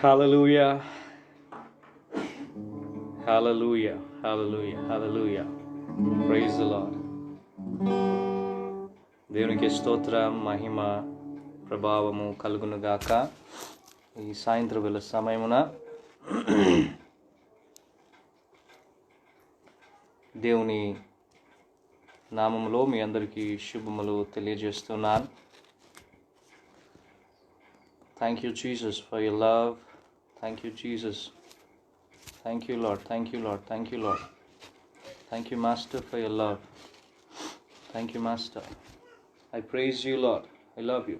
Hallelujah. Hallelujah. Hallelujah. Hallelujah. Praise the Lord. దేవునికి స్తోత్రం, మహిమ, ప్రభావము కలుగును గాక. ఈ సాయంత్రం వేళ సమయమున దేవుని నామములో మీ అందరికీ శుభములు తెలియజేస్తున్నాను. Thank you, Jesus, for your love. Thank you, Jesus. Thank you, Lord. Thank you, Lord. Thank you, Lord. Thank you, Master, for your love. Thank you, Master. I praise you, Lord. I love you.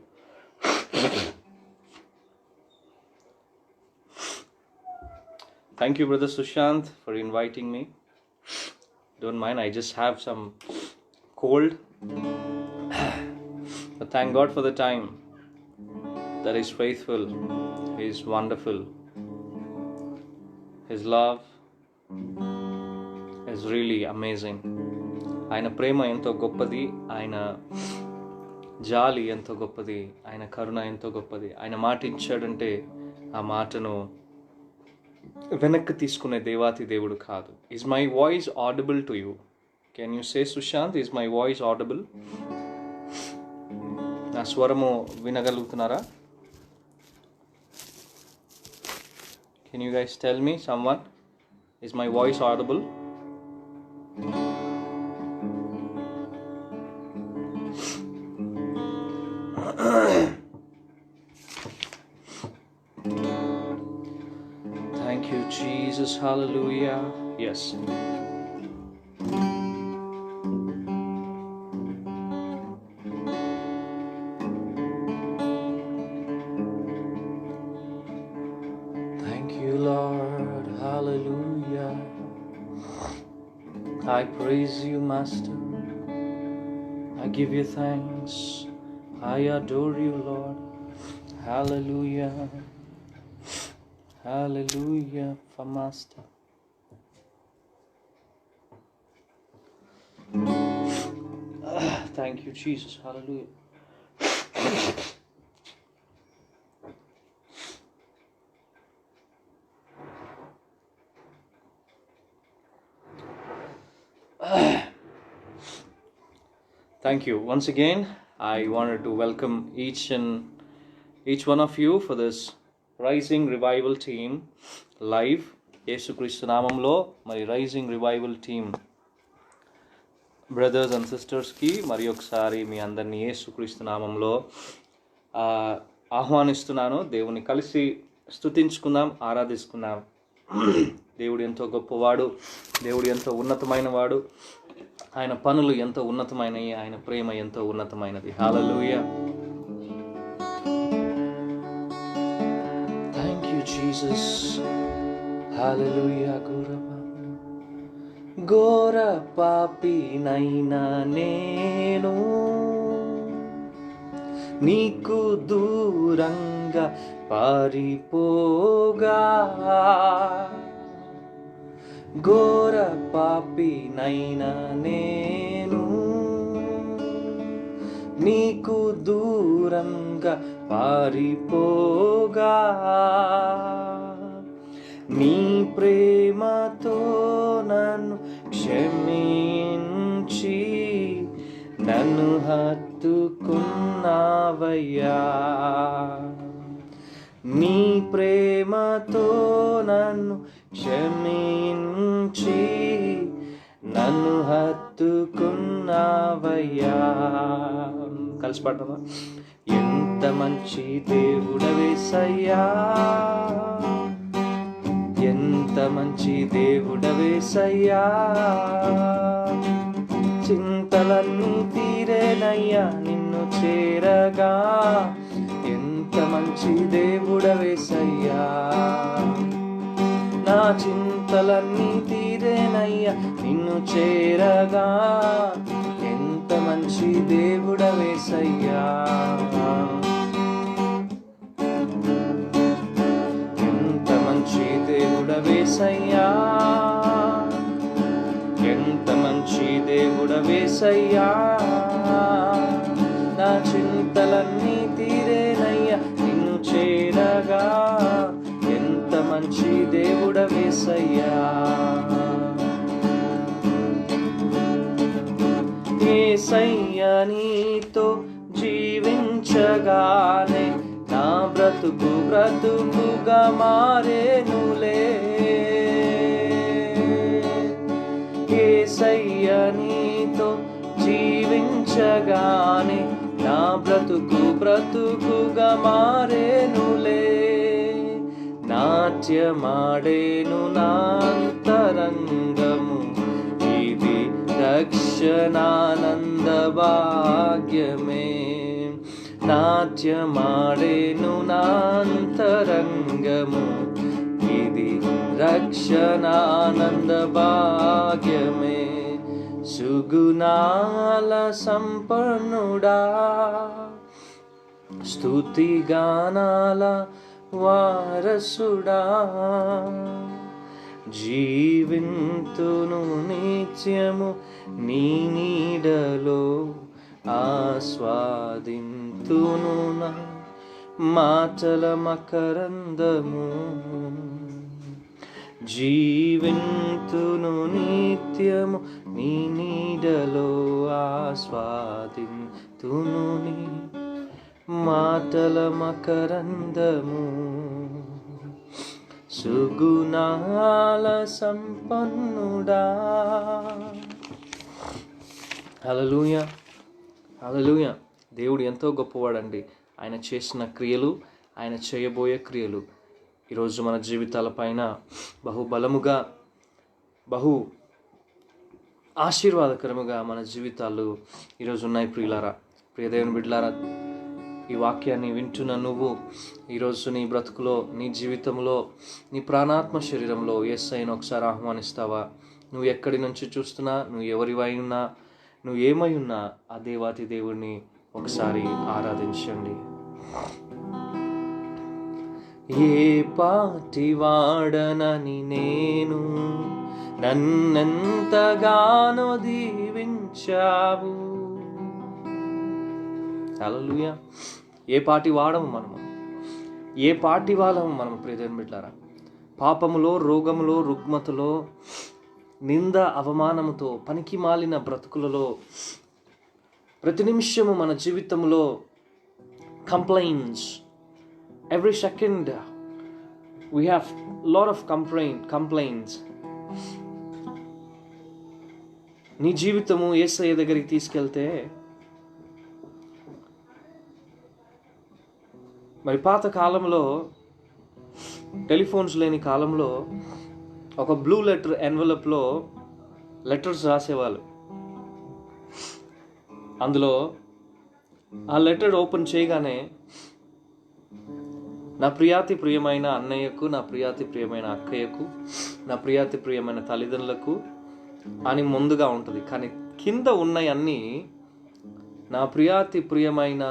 Thank you, Brother Sushant, for inviting me. Don't mind, I just have some cold. But thank God for the time that is faithful. He is wonderful. His love is really amazing. ఆయన ప్రేమ ఎంతో గొప్పది, ఆయన జాలి ఎంతో గొప్పది, ఆయన కరుణ ఎంతో గొప్పది. ఆయన మాట ఇచ్చాడంటే ఆ మాటను వెనక్కి తీసుకునే దేవాతి దేవుడు కాదు. Is my voice audible to you? Can you say Sushant, is my voice audible? నా స్వరము వినగలుగుతున్నారా? Can you guys tell me, someone? Is my voice audible? Thank you, Jesus. Hallelujah. Yes. Lord, hallelujah. I praise you, Master. I give you thanks. I adore you, Lord. Hallelujah. Hallelujah for Master. Thank you, Jesus. Hallelujah. Thank you. Once again, I wanted to welcome each one of you for this Rising Revival Team live. యేసుక్రీస్తు నామములో మరి rising revival team brothers and సిస్టర్స్కి మరి ఒకసారి మీ అందరినీ యేసుక్రీస్తు నామంలో ఆహ్వానిస్తున్నాను. దేవుని కలిసి స్తుతించుకుందాం, ఆరాధించుకుందాం. దేవుడు ఎంతో గొప్పవాడు, దేవుడు ఎంతో ఉన్నతమైన వాడు, ఆయన పనులు ఎంతో ఉన్నతమైనవి, ఆయన ప్రేమ ఎంతో ఉన్నతమైనది. Hallelujah. Thank you Jesus. Hallelujah. ఘోర పాపినైనా నేను నీకు దూరంగా పారిపోగా, ఘోర పాపినైనా నేను నీకు దూరంగా పారిపోగా, నీ ప్రేమతో నన్ను క్షమించి నన్ను హత్తుకున్నావయ్యా, నీ ప్రేమతో నన్ను క్షమించి నన్ను హత్తుకున్నావయ్యా. కలిసి పాడతామా? ఎంత మంచి దేవుడవేసయ్యా, ఎంత మంచి దేవుడవేసయ్యా, చింతలన్నీ తీరేనయ్యా నిన్ను చేరగా, ఎంత మంచి దేవుడవేసయ్యా, నా చింతలన్నీ తీరేనయ్యా నిన్ను చేరగా, ఎంత మంచి దేవుడవేసయ్యా, ఎంత మంచి దేవుడవేసయ్యా, ఎంత మంచి దేవుడవేసయ్యా, నా చింతలన్నీ తీరేనయ్యా నిన్ను చేరగా, యేసయ్యా. యేసయ్యా నీతో జీవించగానే నా బ్రతుకు బ్రతుకుగా మారేనులే. యేసయ్యా నీతో జీవించగానే నా బ్రతుకు బ్రతుకుగా మారేనులే. నాట్యమాడేను నాంతరంగము, ఇది రక్షణానంద భాగ్యమే. నాట్యమాడేను నాంతరంగము, ఇది రక్షణానంద భాగ్యమే. సుగుణాల సంపన్నుడా, స్తుతిగానాల వారసుడా, జీవింతును నిత్యము నీ నీడలో, ఆస్వాదింతును నా మాటల మకరందము. జీవింతును నిత్యము నీ నీడలో, ఆస్వాదింతును నీ మాటల మకరందము. సుగుణాల సంపన్నుడా. హల్లెలూయా, హల్లెలూయా. దేవుడు ఎంతో గొప్పవాడండి. ఆయన చేసిన క్రియలు, ఆయన చేయబోయే క్రియలు ఈరోజు మన జీవితాల పైన బహుబలముగా, బహు ఆశీర్వాదకరముగా మన జీవితాలు ఈరోజు ఉన్నాయి. ప్రియులారా, ప్రియ దేవుని బిడ్డలారా, ఈ వాక్యాన్ని వింటున్న నువ్వు ఈరోజు నీ బ్రతుకులో, నీ జీవితంలో, నీ ప్రాణాత్మ శరీరంలో యేసయ్యను ఒకసారి ఆహ్వానిస్తావా? నువ్వు ఎక్కడి నుంచి చూస్తున్నా, నువ్వు ఎవరివై ఉన్నా, నువ్వు ఏమై ఉన్నా, ఆ దేవాతి దేవుడిని ఒకసారి ఆరాధించండి. ఏ పాటి వాడనని నేను, నన్నెంతగానో దీవించావు. హల్లెలూయా. ఏ పాటి వాడము మనము, ఏ పాటి వాళ్ళము మనము ప్రియదేవుని బిడ్డలారా. పాపములో, రోగములో, రుగ్మతలో, నింద అవమానముతో, పనికి మాలిన బ్రతుకులలో, ప్రతి నిమిషము మన జీవితంలో complaints. Every second we have lot of complaints. నీ జీవితము యేసయ్య దగ్గరికి తీసుకెళ్తే, మరి పాత కాలంలో, టెలిఫోన్స్ లేని కాలంలో ఒక బ్లూ లెటర్ ఎన్వలప్లో లెటర్స్ రాసేవాళ్ళు. అందులో ఆ లెటర్ ఓపెన్ చేయగానే నా ప్రియాతి ప్రియమైన అన్నయ్యకు, నా ప్రియాతి ప్రియమైన అక్కయ్యకు, నా ప్రియాతి ప్రియమైన తల్లిదండ్రులకు అని ముందుగా ఉంటుంది. కానీ కింద ఉన్నవన్నీ నా ప్రియాతి ప్రియమైన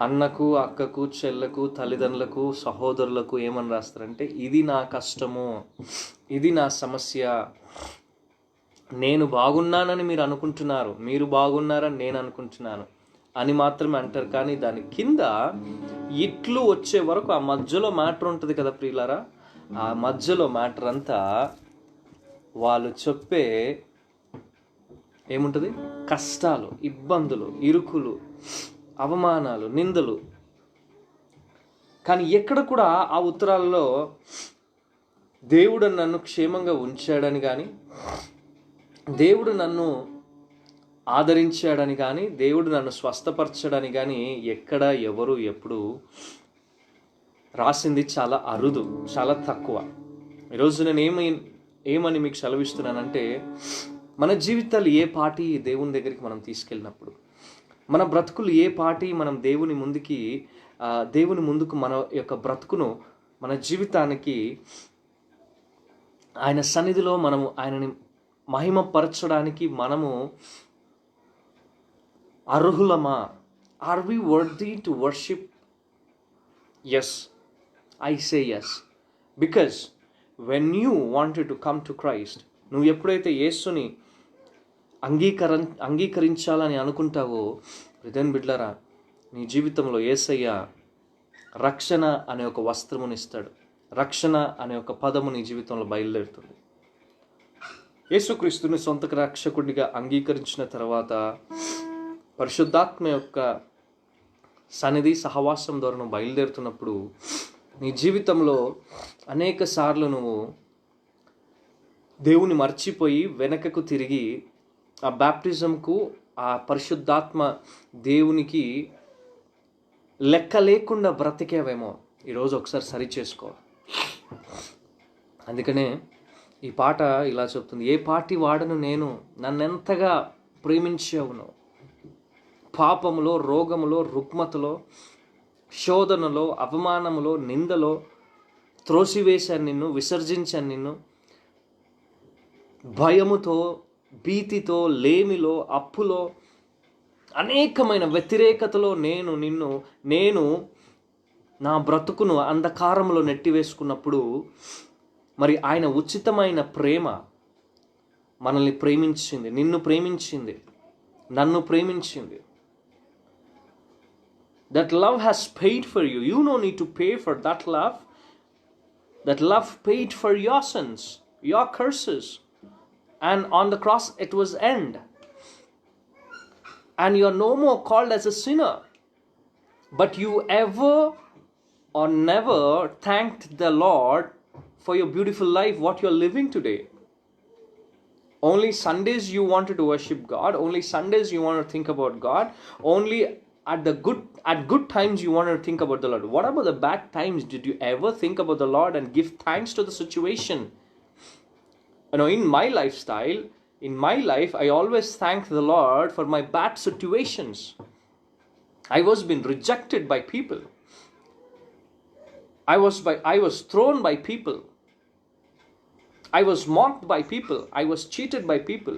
అన్నకు, అక్కకు, చెల్లకు, తల్లిదండ్రులకు, సహోదరులకు ఏమని రాస్తారంటే, ఇది నా కష్టము, ఇది నా సమస్య, నేను బాగున్నానని మీరు అనుకుంటున్నారు, మీరు బాగున్నారని నేను అనుకుంటున్నాను అని మాత్రమే అంటారు. కానీ దాని కింద ఇట్లు వచ్చే వరకు ఆ మధ్యలో మ్యాటర్ ఉంటుంది కదా ప్రియులారా. ఆ మధ్యలో మ్యాటర్ అంతా వాళ్ళు చెప్పే ఏముంటుంది? కష్టాలు, ఇబ్బందులు, ఇరుకులు, అవమానాలు, నిందలు. కానీ ఎక్కడ కూడా ఆ ఉత్తరాల్లో దేవుడు నన్ను క్షేమంగా ఉంచాడని కానీ, దేవుడు నన్ను ఆదరించాడని కానీ, దేవుడు నన్ను స్వస్థపరచడని కానీ ఎక్కడ, ఎవరు, ఎప్పుడు రాసింది చాలా అరుదు, చాలా తక్కువ. ఈరోజు నేను ఏమని మీకు సెలవిస్తున్నానంటే, మన జీవితాలు ఏ పాటి దేవుని దగ్గరికి మనం తీసుకెళ్ళినప్పుడు, మన బ్రతుకులు ఏ పాటి మనం దేవుని ముందుకు మన యొక్క బ్రతుకును, మన జీవితానికి ఆయన సన్నిధిలో మనము ఆయనని మహిమపరచడానికి మనము అర్హులమా? Are we worthy to worship? Yes, I say yes. Because when you wanted to come to Christ, నువ్వు ఎప్పుడైతే యేసుని అంగీకరించాలని అనుకుంటావో, ప్రియమైన బిడ్డలారా, నీ జీవితంలో యేసయ్య రక్షణ అనే ఒక వస్త్రమునిస్తాడు. రక్షణ అనే ఒక పదము నీ జీవితంలో బయలుదేరుతుంది. యేసుక్రీస్తుని సొంత రక్షకుడిగా అంగీకరించిన తర్వాత పరిశుద్ధాత్మ యొక్క సన్నిధి సహవాసం ద్వారా నువ్వు బయలుదేరుతున్నప్పుడు నీ జీవితంలో అనేక సార్లు నువ్వు దేవుని మర్చిపోయి వెనకకు తిరిగి ఆ బ్యాప్టిజంకు, ఆ పరిశుద్ధాత్మ దేవునికి లెక్క లేకుండా బ్రతికేవేమో ఈరోజు ఒకసారి సరి చేసుకో. అందుకనే ఈ పాట ఇలా చెప్తుంది, ఏ పాటి వాడను నేను, నన్నెంతగా ప్రేమించావును, పాపములో, రోగములో, రుగ్మతలో, శోధనలో, అవమానములో, నిందలో త్రోసివేశాను నిన్ను, విసర్జించాను నిన్ను. భయముతో, భీతితో, లేమిలో, అప్పులో, అనేకమైన వ్యతిరేకతలో నేను నా బ్రతుకును అంధకారంలో నెట్టివేసుకున్నప్పుడు మరి ఆయన ఉచితమైన ప్రేమ మనల్ని ప్రేమించింది, నిన్ను ప్రేమించింది, నన్ను ప్రేమించింది. That love has paid for you. You no need to pay for that love. That love paid for your sins, your curses. And on the cross it was end. And you are no more called as a sinner. But you ever or never thanked the Lord for your beautiful life, what you are living today. Only Sundays you wanted to worship God. Only Sundays you want to think about God. Only at good times you want to think about the Lord. What about the bad times? Did you ever think about the Lord and give thanks to the situation? In my lifestyle, in my life, I always thank the Lord for my bad situations. I was being rejected by people. I was thrown by people. I was mocked by people. I was cheated by people.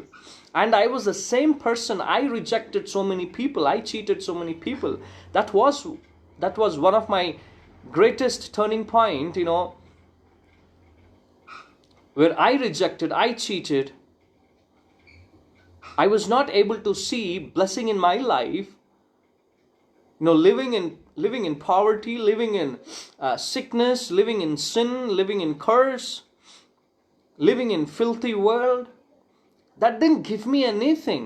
And I was the same person. I rejected so many people. I cheated so many people. That was one of my greatest turning point, where I rejected, I cheated. I was not able to see blessing in my life. Living in poverty, living in sickness, living in sin, living in curse, living in filthy world. That didn't give me anything,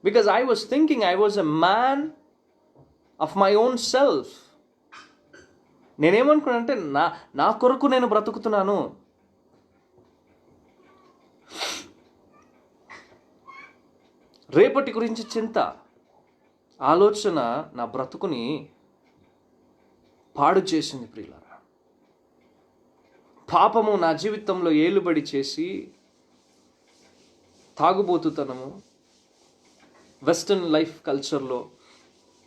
because I was thinking I was a man of my own self. నేనేమనుకున్నానంటే నా కొరకు నేను బ్రతుకుతున్నాను. రేపటి గురించి చింత, ఆలోచన నా బ్రతుకుని పాడు చేసింది ప్రియులారా. పాపము నా జీవితంలో ఏలుబడి చేసి, తాగుబోతుతనము, వెస్టర్న్ లైఫ్ కల్చర్లో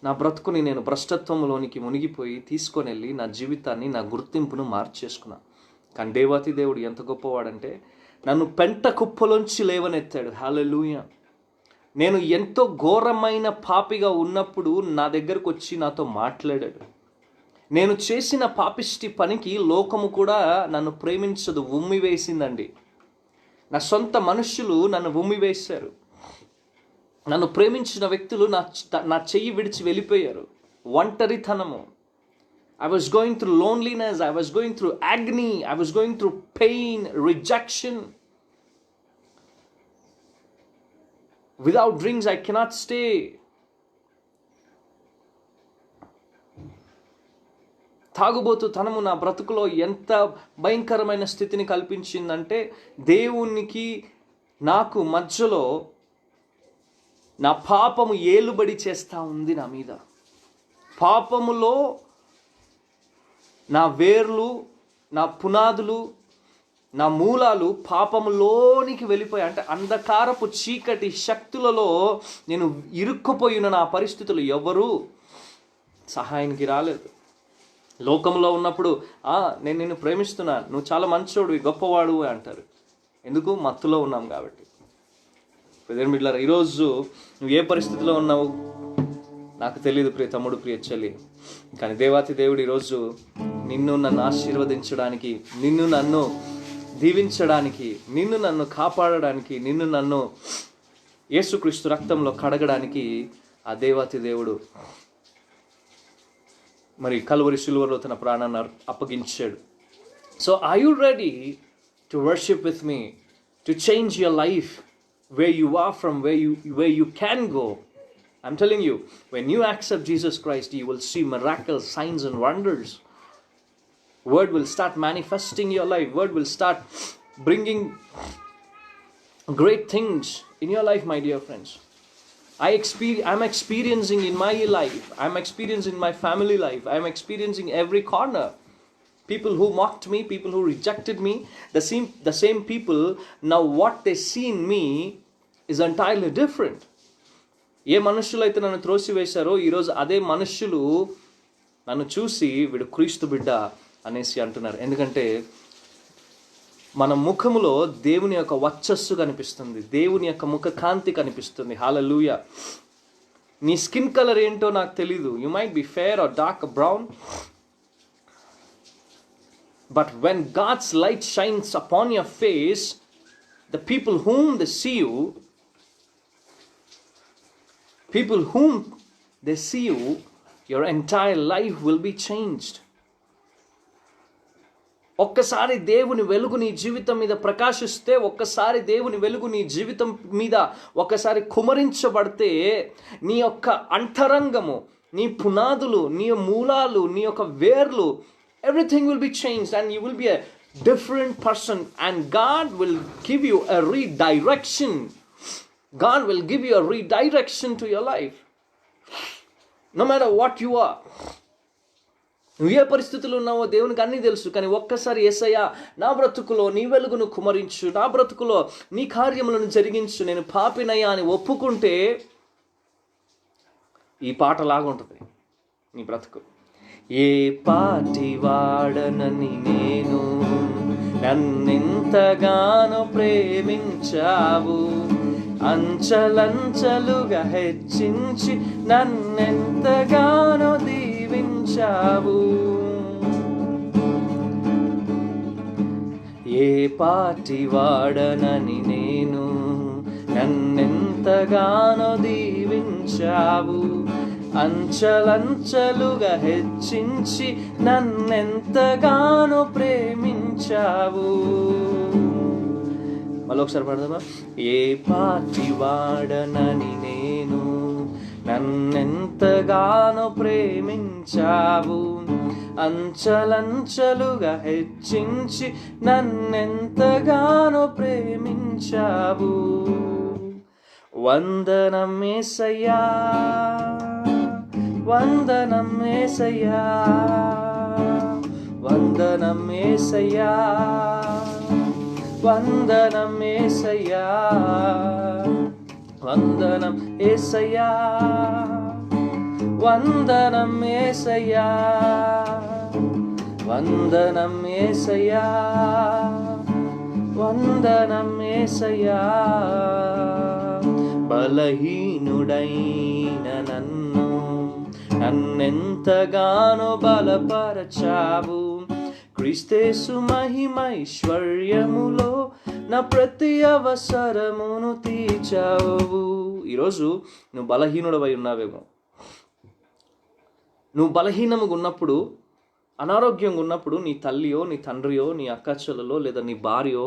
నా బ్రతుకుని నేను భ్రష్టత్వంలోనికి మునిగిపోయి తీసుకొని వెళ్ళి నా జీవితాన్ని, నా గుర్తింపును మార్చేసుకున్నా. కానీ దేవాతి దేవుడు ఎంత గొప్పవాడంటే నన్ను పెంట కుప్పలోంచి లేవనెత్తాడు. హల్లెలూయా. నేను ఎంతో ఘోరమైన పాపిగా ఉన్నప్పుడు నా దగ్గరకు వచ్చి నాతో మాట్లాడాడు. నేను చేసిన పాపిష్టి పనికి లోకము కూడా నన్ను ప్రేమించదు, ఉమ్మి వేసిందండి. నా సొంత మనుషులు నన్ను ఉమ్మి వేశారు. నన్ను ప్రేమించిన వ్యక్తులు నా చెయ్యి విడిచి వెళ్ళిపోయారు. ఒంటరితనము. I was going through loneliness. I was going through agony. I was going through pain, rejection. Without drinks I cannot stay. తాగుబోతుతనము నా బ్రతుకులో ఎంత భయంకరమైన స్థితిని కల్పించిందంటే, దేవునికి నాకు మధ్యలో నా పాపము ఏలుబడి చేస్తూ ఉంది నా మీద. పాపములో నా వేర్లు, నా పునాదులు, నా మూలాలు పాపములోనికి వెళ్ళిపోయాయి. అంటే అంధకారపు చీకటి శక్తులలో నేను ఇరుక్కుపోయిన నా పరిస్థితులు ఎవరు సహాయానికి రాలేదు. లోకంలో ఉన్నప్పుడు నేను నిన్ను ప్రేమిస్తున్నాను, నువ్వు చాలా మంచోడివి, గొప్పవాడు అంటారు. ఎందుకు? మత్తులో ఉన్నాం కాబట్టి. బిడ్డలారా, ఈరోజు నువ్వు ఏ పరిస్థితిలో ఉన్నావు నాకు తెలియదు ప్రియ తమ్ముడు, ప్రియ చెల్లి. కానీ దేవాతి దేవుడు ఈరోజు నిన్ను నన్ను ఆశీర్వదించడానికి, నిన్ను నన్ను దీవించడానికి, నిన్ను నన్ను కాపాడడానికి, నిన్ను నన్ను యేసుక్రీస్తు రక్తంలో కడగడానికి ఆ దేవాతి దేవుడు మరి కల్వరి సిలువలో తన ప్రాణాన్ని అప్పగించాడు. So are you ready to worship with me, to change your life where you are from where you can go? I'm telling you, when you accept Jesus Christ, you will see miracles, signs and wonders. Word will start manifesting your life. Word will start bringing great things in your life, my dear friends. I'm experiencing in my life, I'm experiencing in my family life, I'm experiencing every corner. People who mocked me, people who rejected me, the same people, now what they see in me is entirely different. ఏ మనుష్యులు అయితే నన్ను త్రోసివేశారో ఈరోజు అదే మనుష్యులు నన్ను చూసి వీడు క్రీస్తు బిడ్డ అనేసి అంటున్నారు. ఎందుకంటే మన ముఖములో దేవుని యొక్క వర్చస్సు కనిపిస్తుంది, దేవుని యొక్క ముఖ కాంతి కనిపిస్తుంది. హల్లెలూయా. నీ స్కిన్ కలర్ ఏంటో నాకు తెలీదు. You might be fair or dark brown, but when God's light shines upon your face, the people whom they see you, your entire life will be changed. ఒక్కసారి దేవుని వెలుగు నీ జీవితం మీద ప్రకాశిస్తే, ఒక్కసారి దేవుని వెలుగు నీ జీవితం మీద ఒక్కసారి కుమరించబడితే, నీ యొక్క అంతరంగము, నీ పునాదులు, నీ మూలాలు, నీ యొక్క వేర్లు, everything will be changed and you will be a different person, and God will give you a redirection. God will give you a redirection to your life. No matter what you are. నువ్వు ఏ పరిస్థితుల్లో ఉన్నావో దేవునికి అన్నీ తెలుసు. కానీ ఒక్కసారి యేసయ్యా నా బ్రతుకులో నీ వెలుగును కుమరించు, నా బ్రతుకులో నీ కార్యములను జరిగించు, నేను పాపినయ్యా అని ఒప్పుకుంటే ఈ పాటలాగా ఉంటుంది నీ బ్రతుకు. ఏ పాటి వాడనని నేను, నన్నెంతగానో ప్రేమించావు, అంచలంచలుగా హెచ్చించి నన్నెంతగానో దీవించావు. ఏ పాటి వాడనని నేను, నన్నెంతగానో దీవించావు, అంచలంచలుగా హెచ్చించి నన్నెంతగానో ప్రేమించావు. మళ్ళొకసారి పడదామా? ఏ పాటి వాడనని నేను, నన్నెంతగానో ప్రేమించావు, అంచలంచలుగా హెచ్చించి నన్నెంతగానో ప్రేమించావు. వందనం యేసయ్యా, వందనం యేసయ్యా, వందనం యేసయ్యా, వందనం యేసయ్యా, వందనం యేసయ్యా, వందనం యేసయ్యా, వందనం యేసయ్యా, వందనం యేసయ్యా. బలహీనుడైన నన్నెంతగానో బలపరచావు, క్రీస్తేసు మహిమైశ్వర్యములో నా ప్రతి అవసరమును తీర్చావు. ఈరోజు నువ్వు బలహీనుడవై ఉన్నావేమో. నువ్వు బలహీనముగా ఉన్నప్పుడు, అనారోగ్యంగా ఉన్నప్పుడు నీ తల్లియో, నీ తండ్రియో, నీ అక్క చెల్లెలో లేదా నీ భార్యో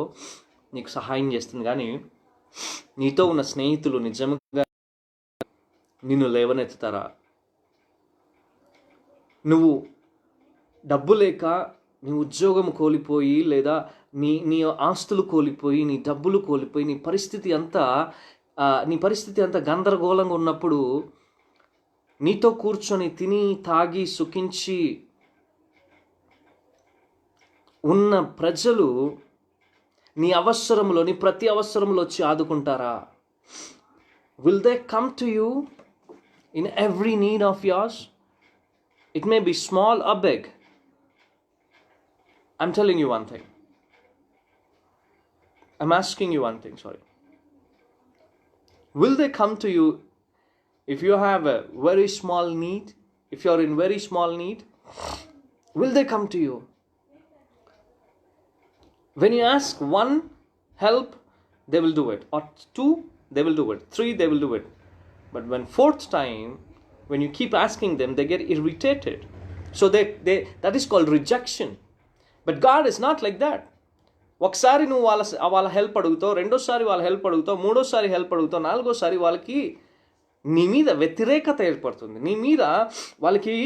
నీకు సహాయం చేస్తుంది. కానీ నీతో ఉన్న స్నేహితులు నిజంగా నిన్ను లేవనెత్తుతారా? నువ్వు డబ్బు లేక నీ ఉద్యోగం కోల్పోయి, లేదా నీ ఆస్తులు కోల్పోయి, నీ డబ్బులు కోల్పోయి, నీ పరిస్థితి అంతా గందరగోళంగా ఉన్నప్పుడు నీతో కూర్చొని తిని తాగి సుఖించి ఉన్న ప్రజలు నీ అవసరంలో, నీ ప్రతి అవసరంలో వచ్చి ఆదుకుంటారా? Will they come to you in every need of yours? It may be small or big. I'm telling you one thing. I'm asking you one thing, sorry. Will they come to you if you have a very small need? If you're in very small need, will they come to you? When you ask one help, they will do it. Or two, they will do it. Three, they will do it. But when fourth time, when you keep asking them, they get irritated. So that is called rejection. But God is not like that. ఒకసారి నువ్వు వాళ్ళ help అడుగుతావు, రెండోసారి వాళ్ళ help అడుగుతావు, మూడోసారి help అడుగుతావు, నాలుగోసారి వాళ్ళకి నీ మీద వ్యతిరేకత ఏర్పడుతుంది. నీ మీద వాళ్ళకి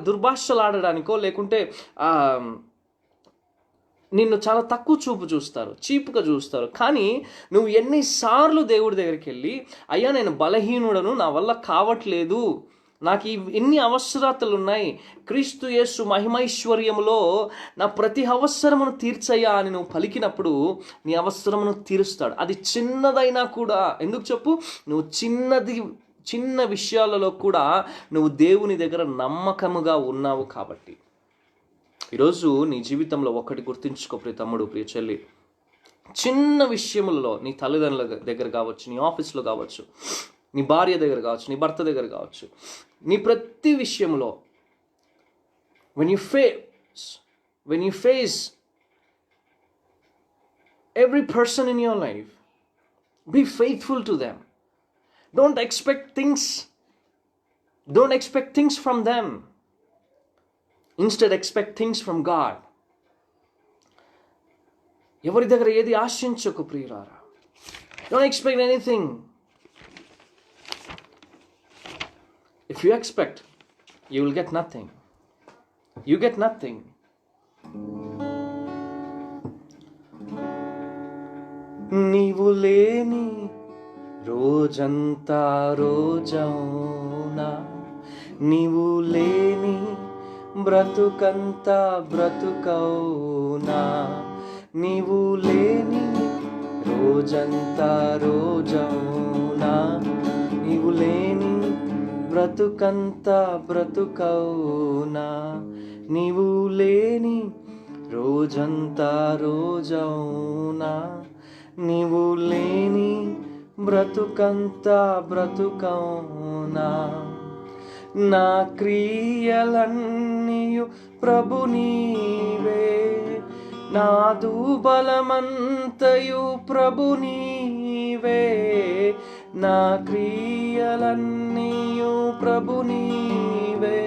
దుర్భాషలాడడానికో లేకుంటే నిన్ను చాలా తక్కువ చూస్తారు, చీప్గా చూస్తారు. కానీ నువ్వు ఎన్నిసార్లు దేవుడి దగ్గరికి వెళ్ళి, అయ్యా నేను బలహీనుడను, నా వల్ల కావట్లేదు, నాకు ఎన్ని అవసరతలు ఉన్నాయి, క్రీస్తు యేసు మహిమైశ్వర్యములో నా ప్రతి అవసరమును తీర్చయ్యా అని నువ్వు పలికినప్పుడు నీ అవసరమును తీరుస్తాడు. అది చిన్నదైనా కూడా. ఎందుకు చెప్పు? నువ్వు చిన్న విషయాలలో కూడా నువ్వు దేవుని దగ్గర నమ్మకముగా ఉన్నావు కాబట్టి. ఈరోజు నీ జీవితంలో ఒకటి గుర్తుంచుకో ప్రియ తమ్ముడు, ప్రియ చెల్లి, చిన్న విషయములలో నీ తల్లిదండ్రుల దగ్గర కావచ్చు, నీ ఆఫీస్లో కావచ్చు, నీ భార్య దగ్గర కావచ్చు, నీ భర్త దగ్గర కావచ్చు, నీ ప్రతి విషయంలో when you face every person in your life, be faithful to them. Don't expect things from them. Instead, expect things from God. ఎవరి దగ్గర ఏది ఆశించకు ప్రియులారా. Don't expect anything. If you expect, you will get nothing. You get nothing. నీవు లేని రోజంతా రోజవునా, నీవు లేని బ్రతుకంతా బ్రతుకౌనా, నీవు లేని రోజంతా రోజవునా, నీవు లేని బ్రతుకంతా బ్రతుకౌనా, నీవు లేని రోజంతా రోజవునా, నీవు లేని బ్రతుకంతా బ్రతుకౌనా. నా క్రియలన్నీయు ప్రభు నీవే, నాదు బలమంతయు ప్రభు నీవే, నా క్రియలన్నీయు ప్రభు నీవే,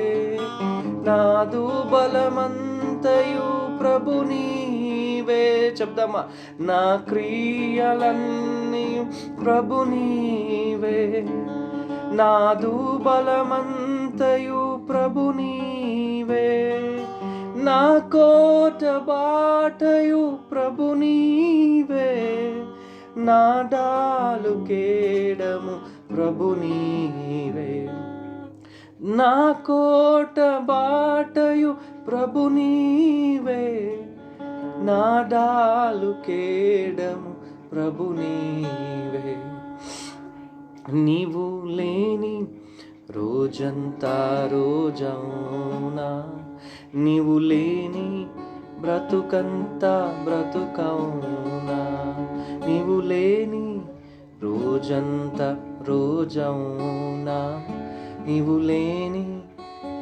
నాదు బలమంతయు ప్రభు నీవే. చెప్దామా? నా క్రియలన్నీయు ప్రభు నీవే, నాదు బలమంతయు ప్రభు నీవే, నా కోట బాటయు ప్రభు నీవే, నా డాలు కేడము ప్రభు నీవే, నా కోట బాటయు ప్రభు నీవే, నా డాలు కేడము ప్రభు నీవే. నీవు లేని రోజంతా రోజవునా, నీవు లేని బ్రతుకంతా బ్రతుకౌనా, నీవు లేని రోజంతా రోజవునా, నీవు లేని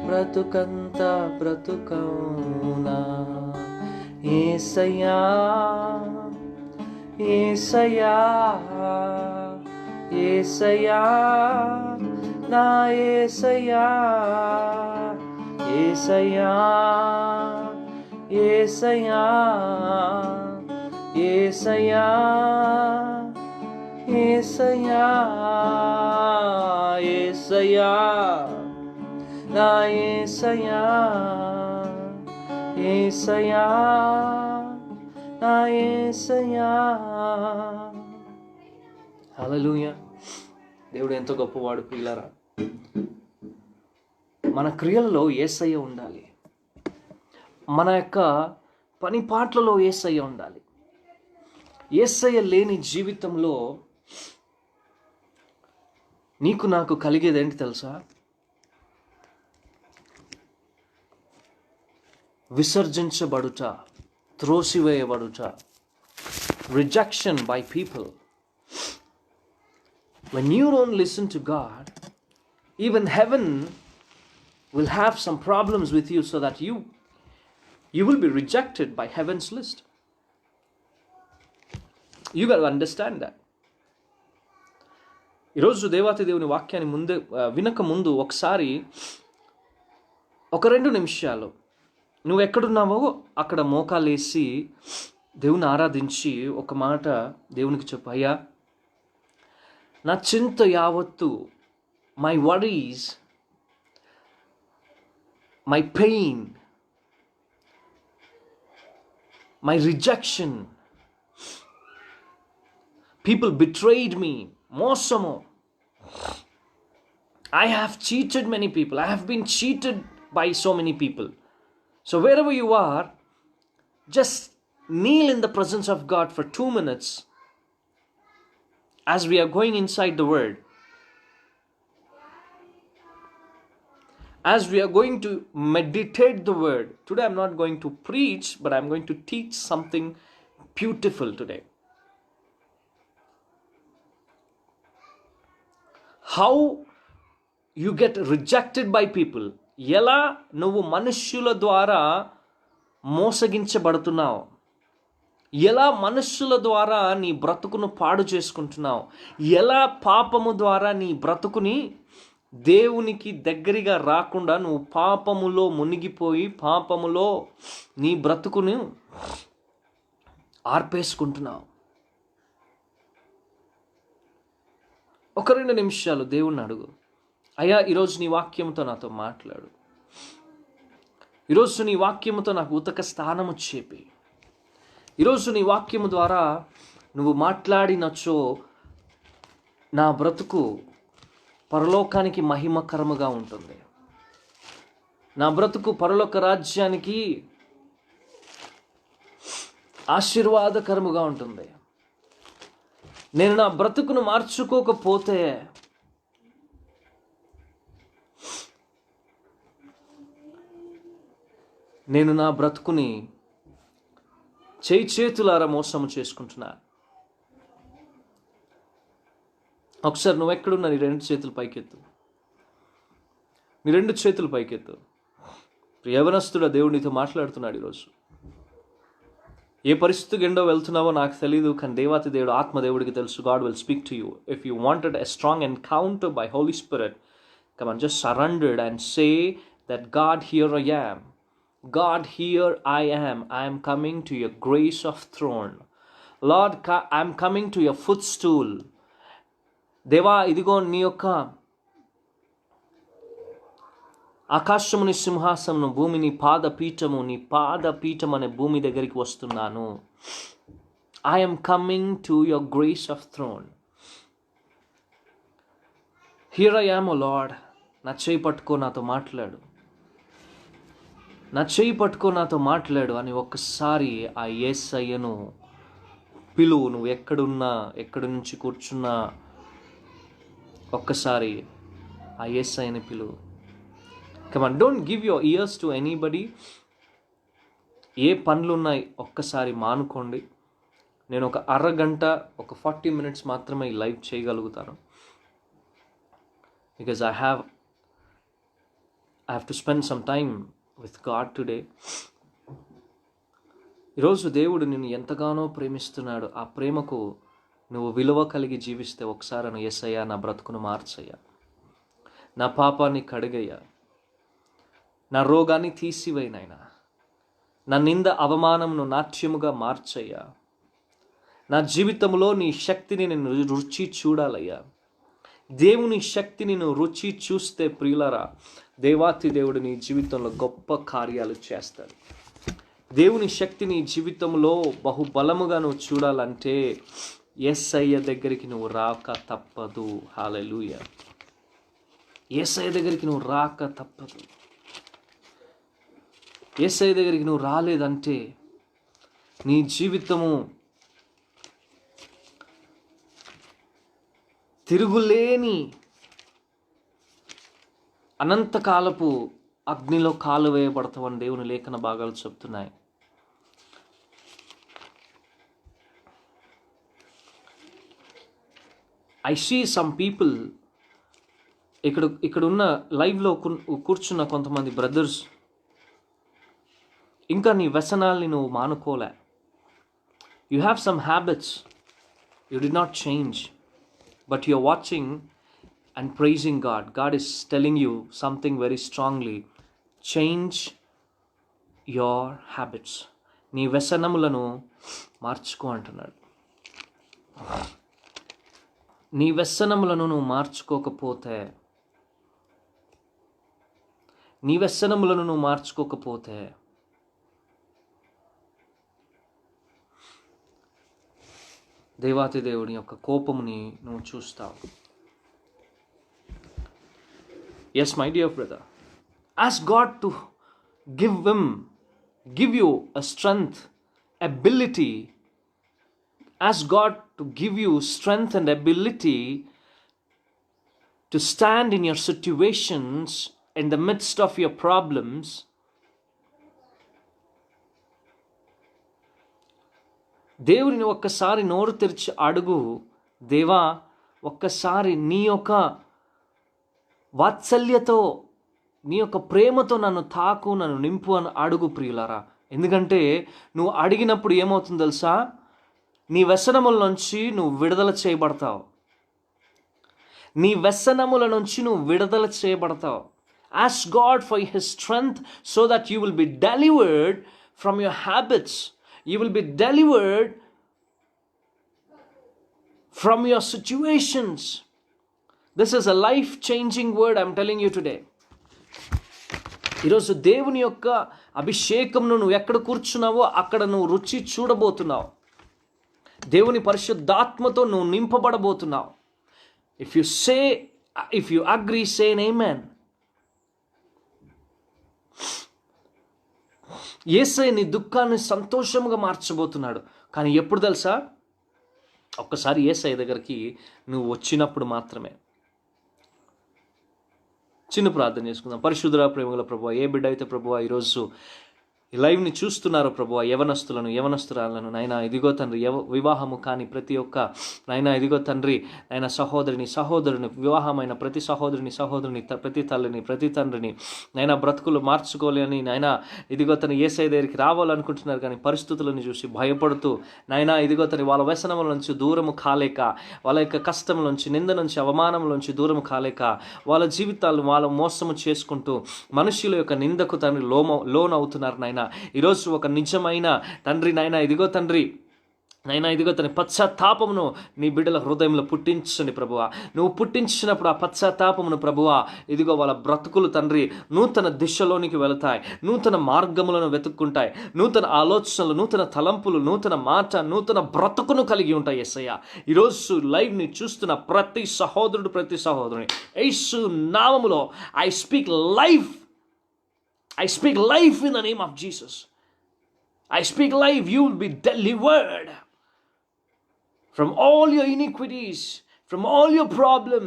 బ్రతుకంతా బ్రతుకౌనా. యేసయ్యా యేసయ్యా యేసయ్యా నా యేసయ్యా, యేసయ్యా యేసయ్యా యేసయ్యా యేసయ్యా యేసయ్యా నా యేసయ్యా, యేసయ్యా నా యేసయ్యా. హల్లెలూయా. దేవుడు ఎంతో గొప్పవాడు ప్రియులారా. మన క్రియలలో యేసయ్య ఉండాలి, మన యొక్క పని పాటలలో యేసయ్య ఉండాలి. యేసయ్య లేని జీవితంలో నీకు నాకు కలిగేదేంటి తెలుసా? విసర్జించబడుట, త్రోసివేయబడుట, rejection by people. When you don't listen to God, even heaven will have some problems with you so that you will be rejected by heaven's list. You got to understand that. ఈరోజు దేవాతి దేవుని వాక్యాన్ని వినక ముందు ఒకసారి ఒక 2 నిమిషాలు నువ్వు ఎక్కడున్నావో అక్కడ మోకాలేసి దేవుని ఆరాధించి ఒక మాట దేవునికి చెప్పు, అయ్యా నా చింత యావత్తు, my worries, my pain, my rejection, people betrayed me, మోసము, I have cheated many people, I have been cheated by so many people. So wherever you are, just kneel in the presence of God for 2 minutes as we are going inside the word. As we are going to meditate the word. Today I'm not going to preach, but I'm going to teach something beautiful today. How you get rejected by people. ఎలా నువ్వు మనుష్యుల ద్వారా మోసగించబడుతున్నావు, ఎలా మనుష్యుల ద్వారా నీ బ్రతుకును పాడు చేసుకుంటున్నావు, ఎలా పాపము ద్వారా నీ బ్రతుకుని దేవునికి దగ్గరగా రాకుండా నువ్వు పాపములో మునిగిపోయి పాపములో నీ బ్రతుకును ఆర్పేసుకుంటున్నావు. ఒక 2 నిమిషాలు దేవుణ్ణి అడుగు, అయ్యా ఈరోజు నీ వాక్యంతో నాతో మాట్లాడు, ఈరోజు నీ వాక్యముతో నాకు ఉతక స్థానము చేపి, ఈరోజు నీ వాక్యము ద్వారా నువ్వు మాట్లాడినచో నా బ్రతుకు పరలోకానికి మహిమకరముగా ఉంటుంది, నా బ్రతుకు పరలోక రాజ్యానికి ఆశీర్వాదకరముగా ఉంటుంది. నేను నా బ్రతుకును మార్చుకోకపోతే నేను నా బ్రతుకుని చేతులారా మోసము చేసుకుంటున్నా. ఒకసారి నువ్వు ఎక్కడున్నా నీ 2 చేతులు పైకెత్తు, నీ 2 చేతులు పైకెత్తు. యవనస్తుడా, దేవుడు నీతో మాట్లాడుతున్నాడు ఈరోజు. ఏ పరిస్థితి గుండా వెళ్తున్నావో నాకు తెలియదు, కానీ దేవాతి దేవుడు ఆత్మదేవుడికి తెలుసు. God will speak to you. If you wanted a strong encounter by Holy Spirit, come on, just surrender and say that God, here I am. God, here I am. I am coming to your grace of throne. Lord, I am coming to your footstool. దేవా, ఇదిగో నీ యొక్క ఆకాశముని సింహాసనము, భూమి నీ పాదపీఠము, నీ పాదపీఠం అనే భూమి దగ్గరికి వస్తున్నాను. I am coming to your grace of throne. Here I am, O Lord. నా చేయి పట్టుకో నాతో మాట్లాడు, నా చేయి పట్టుకో నాతో మాట్లాడు అని ఒక్కసారి ఆ యేసయ్యను పిలువు. నువ్వు ఎక్కడున్నా, ఎక్కడి నుంచి కూర్చున్నా, ఒక్కసారి ఆ యేసయ్యని పిలువు. Come on, don't give your ears to anybody. ఏ పనులున్నాయి ఒక్కసారి మానుకోండి. నేను ఒక అరగంట, ఒక 40 minutes మాత్రమే ఈ లైవ్ చేయగలుగుతాను. Because I have to spend some time with God today. ఈరోజు దేవుడు నిన్ను ఎంతగానో ప్రేమిస్తున్నాడు. ఆ ప్రేమకు నువ్వు విలువ కలిగి జీవిస్తే ఒకసారి నువ్వు యేసయ్యా నా బ్రతుకును మార్చయ్యా, నా పాపాన్ని కడిగయ్యా, నా రోగాన్ని తీసివేయనైనా, నా నింద అవమానంను నాట్యముగా మార్చయ్యా, నా జీవితంలో నీ శక్తిని నేను రుచి చూడాలయ్యా. దేవుని శక్తిని నువ్వు రుచి చూస్తే ప్రియులారా, దేవాతి దేవుడు నీ జీవితంలో గొప్ప కార్యాలు చేస్తాడు. దేవుని శక్తి నీ జీవితంలో బహుబలముగా నువ్వు చూడాలంటే యేసయ్య దగ్గరికి నువ్వు రాక తప్పదు. హల్లెలూయా. యేసయ్య దగ్గరికి నువ్వు రాక తప్పదు. యేసయ్య దగ్గరికి నువ్వు రాలేదంటే నీ జీవితము తిరుగులేని అనంతకాలపు అగ్నిలో కాలు వేయబడతావని దేవుని లేఖన భాగాలు చెప్తున్నాయి. ఐ సీ సమ్ పీపుల్, ఇక్కడున్న లైవ్లో కూర్చున్న కొంతమంది బ్రదర్స్, ఇంకా నీ వ్యసనాల్ని నువ్వు మానుకోలే. You have some habits you do not change, but you're watching and praising God. God is telling you something very strongly. Change your habits. నీ వ్యసనములను మార్చుకో అంటున్నాడు. నీ వ్యసనములను నువ్వు మార్చుకోకపోతే, దేవాతి దేవుని యొక్క కోపముని నువ్వు చూస్తావు. Yes my dear brother, ask God to give you a strength, ability. Ask God to give you strength and ability to stand in your situations in the midst of your problems. దేవుని ఒక్కసారి నోరు తెరిచి అడుగు, దేవా ఒక్కసారి నీ యొక్క వాత్సల్యతో, నీ యొక్క ప్రేమతో నన్ను తాకు, నన్ను నింపు అని అడుగు ప్రియులారా. ఎందుకంటే నువ్వు అడిగినప్పుడు ఏమవుతుందో తెలుసా, నీ వ్యసనముల నుంచి నువ్వు విడుదల చేయబడతావు. Ask God for His strength so that you will be delivered from your habits. You will be delivered from your situations. This is a life-changing word I'm telling you today. ఈరోజు దేవుని యొక్క అభిషేకంను నువ్వు ఎక్కడ కూర్చున్నావో అక్కడ నువ్వు రుచి చూడబోతున్నావు. దేవుని పరిశుద్ధాత్మతో నువ్వు నింపబడబోతున్నావు. If you agree, say an amen. యేసయ్య నీ దుఃఖాన్ని సంతోషంగా మార్చబోతున్నాడు. కానీ ఎప్పుడు తెలుసా, ఒక్కసారి యేసయ్య దగ్గరికి నువ్వు వచ్చినప్పుడు మాత్రమే. చిన్న ప్రార్థన చేసుకుందాం. పరిశుద్ధుడా, ప్రేమగల ప్రభువా, ఏ బిడ్డ అయితే ప్రభువా ఈరోజు ఈ లైవ్ని చూస్తున్నారు ప్రభువా, యవనస్తురాలను నాయన ఇదిగో తండ్రి, వివాహము కానీ ప్రతి ఒక్క నాయన ఇదిగో తండ్రి, నాయన సహోదరుని వివాహమైన ప్రతి సహోదరుని ప్రతి తల్లిని, ప్రతి తండ్రిని నాయన బ్రతుకులు మార్చుకోలేని నాయన ఇదిగో తను యేసయ్య దగ్గరికి రావాలనుకుంటున్నారు. కానీ పరిస్థితులను చూసి భయపడుతూ నాయన ఇదిగో తను వాళ్ళ వ్యసనముల నుంచి దూరము కాలేక, వాళ్ళ యొక్క కష్టం నుంచి, నింద నుంచి, అవమానం నుంచి దూరము కాలేక, వాళ్ళ జీవితాలు వాళ్ళ మోసము చేసుకుంటూ మనుషుల యొక్క నిందకు తండ్రి లోన్ అవుతున్నారు. నాయన ఈరోజు ఒక నిజమైన తండ్రి నాయన ఇదిగో తండ్రి, నైనా ఇదిగో తన పశ్చాత్తాపమును నీ బిడ్డల హృదయంలో పుట్టించండి ప్రభువా. నువ్వు పుట్టించినప్పుడు ఆ పశ్చాత్తాపమును ప్రభువా ఇదిగో వాళ్ళ బ్రతుకులు తండ్రి నూతన దిశలోనికి వెళతాయి, నూతన మార్గములను వెతుక్కుంటాయి, నూతన ఆలోచనలు, నూతన తలంపులు, నూతన మాట, నూతన బ్రతుకును కలిగి ఉంటాయి. యేసయ్య ఈరోజు లైవ్ని చూస్తున్న ప్రతి సహోదరుని యేసు నామములో I speak life in the name of Jesus. I speak life. You will be delivered from all your iniquities, from all your problem,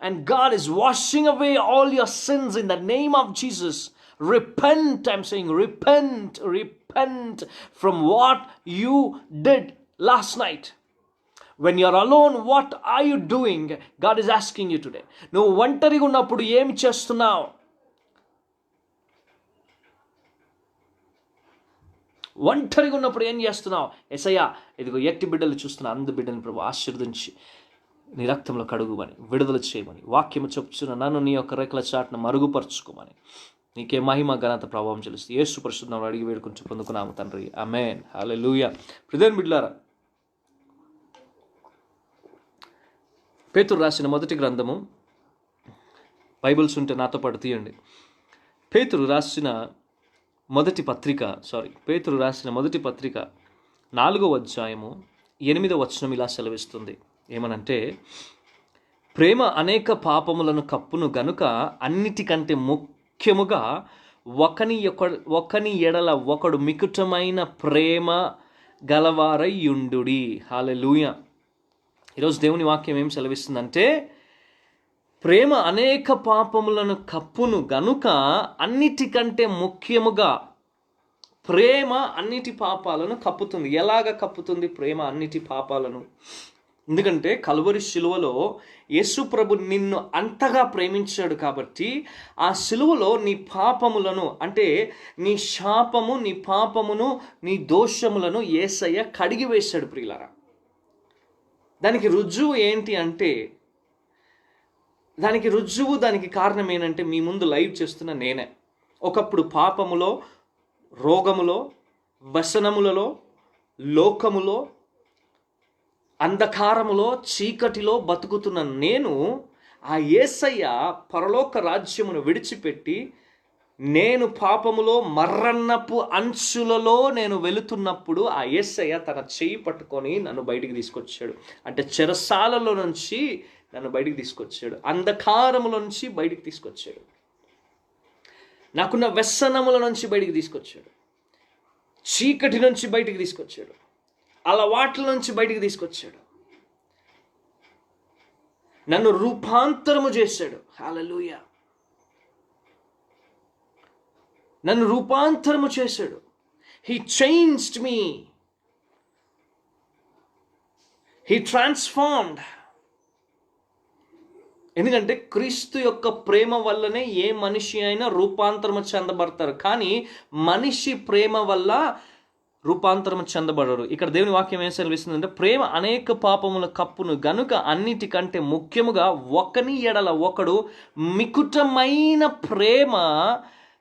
and God is washing away all your sins in the name of Jesus. Repent, I'm saying repent from what you did last night. When you're alone, what are you doing? God is asking you today. నువ్వు ఒంటరిగా ఉన్నప్పుడు ఏమి చేస్తున్నావు? ఒంటరిగా ఉన్నప్పుడు ఏం చేస్తున్నావు? యేసయ్యా ఇదిగో ఎట్టి బిడ్డలు చూస్తున్నా, అందు బిడ్డని ప్రభు ఆశీర్వదించి నీ రక్తంలో కడుగుమని, విడుదల చేయమని వాక్యము చెప్తున్న నన్ను నీ యొక్క రేఖల చాటును మరుగుపరుచుకోమని నీకే మహిమ ఘనత ప్రభావం చెల్లిస్తూ యేసు పరిశుద్ధ నామములో అడిగి వేడుకొని పొందుకున్నాము తండ్రి, ఆమేన్, హల్లెలూయా. ప్రియమైన బిడ్డలారా, పేతురు రాసిన మొదటి గ్రంథము, బైబిల్స్ ఉంటే నాతో పాటు తీయండి. పేతురు రాసిన మొదటి పత్రిక 4వ అధ్యాయము 8వ వచనం ఇలా సెలవిస్తుంది. ఏమనంటే, ప్రేమ అనేక పాపములను కప్పును గనుక అన్నిటికంటే ముఖ్యముగా ఒకని ఎడల ఒకడు మికుటమైన ప్రేమ గలవారయ్యుండుడి. హల్లెలూయా. ఈరోజు దేవుని వాక్యం ఏం సెలవిస్తుందంటే, ప్రేమ అనేక పాపములను కప్పును గనుక అన్నిటికంటే ముఖ్యముగా ప్రేమ అన్నిటి పాపాలను కప్పుతుంది. ఎలాగ కప్పుతుంది ప్రేమ అన్నిటి పాపాలను? ఎందుకంటే కల్వరి శిలువలో యేసు ప్రభు నిన్ను అంతగా ప్రేమించాడు కాబట్టి ఆ శిలువలో నీ పాపములను, అంటే నీ శాపము, నీ పాపమును, నీ దోషములను యేసయ్య కడిగి వేశాడు ప్రియులారా. దానికి రుజువు ఏంటి అంటే, దానికి కారణం ఏంటంటే మీ ముందు లైవ్ చేస్తున్న నేనే. ఒకప్పుడు పాపములో, రోగములో, వ్యసనములలో, లోకములో, అంధకారములో, చీకటిలో బతుకుతున్న నేను ఆ యేసయ్య పరలోక రాజ్యమును విడిచిపెట్టి నేను పాపములో మరణపు అంచులలో నేను వెళుతున్నప్పుడు ఆ యేసయ్య తన చెయ్యి పట్టుకొని నన్ను బయటికి తీసుకొచ్చాడు. అంటే చెరసాలలో నుంచి నన్ను బయటికి తీసుకొచ్చాడు, అంధకారముల నుంచి బయటికి తీసుకొచ్చాడు, నాకున్న వ్యసనముల నుంచి బయటికి తీసుకొచ్చాడు, చీకటి నుంచి బయటికి తీసుకొచ్చాడు, అలవాట్ల నుంచి బయటికి తీసుకొచ్చాడు, నన్ను రూపాంతరము చేశాడు. హల్లెలూయా. నన్ను రూపాంతరము చేశాడు. He changed me, he transformed. ఎందుకంటే క్రీస్తు యొక్క ప్రేమ వల్లనే ఏ మనిషి అయినా రూపాంతరము చెందబడతారు, కానీ మనిషి ప్రేమ వల్ల రూపాంతరం చెందబడరు. ఇక్కడ దేవుని వాక్యం ఏం సెలవిస్తుందంటే, ప్రేమ అనేక పాపముల కప్పును గనుక అన్నిటికంటే ముఖ్యముగా ఒకని ఎడల ఒకడు మికుటమైన ప్రేమ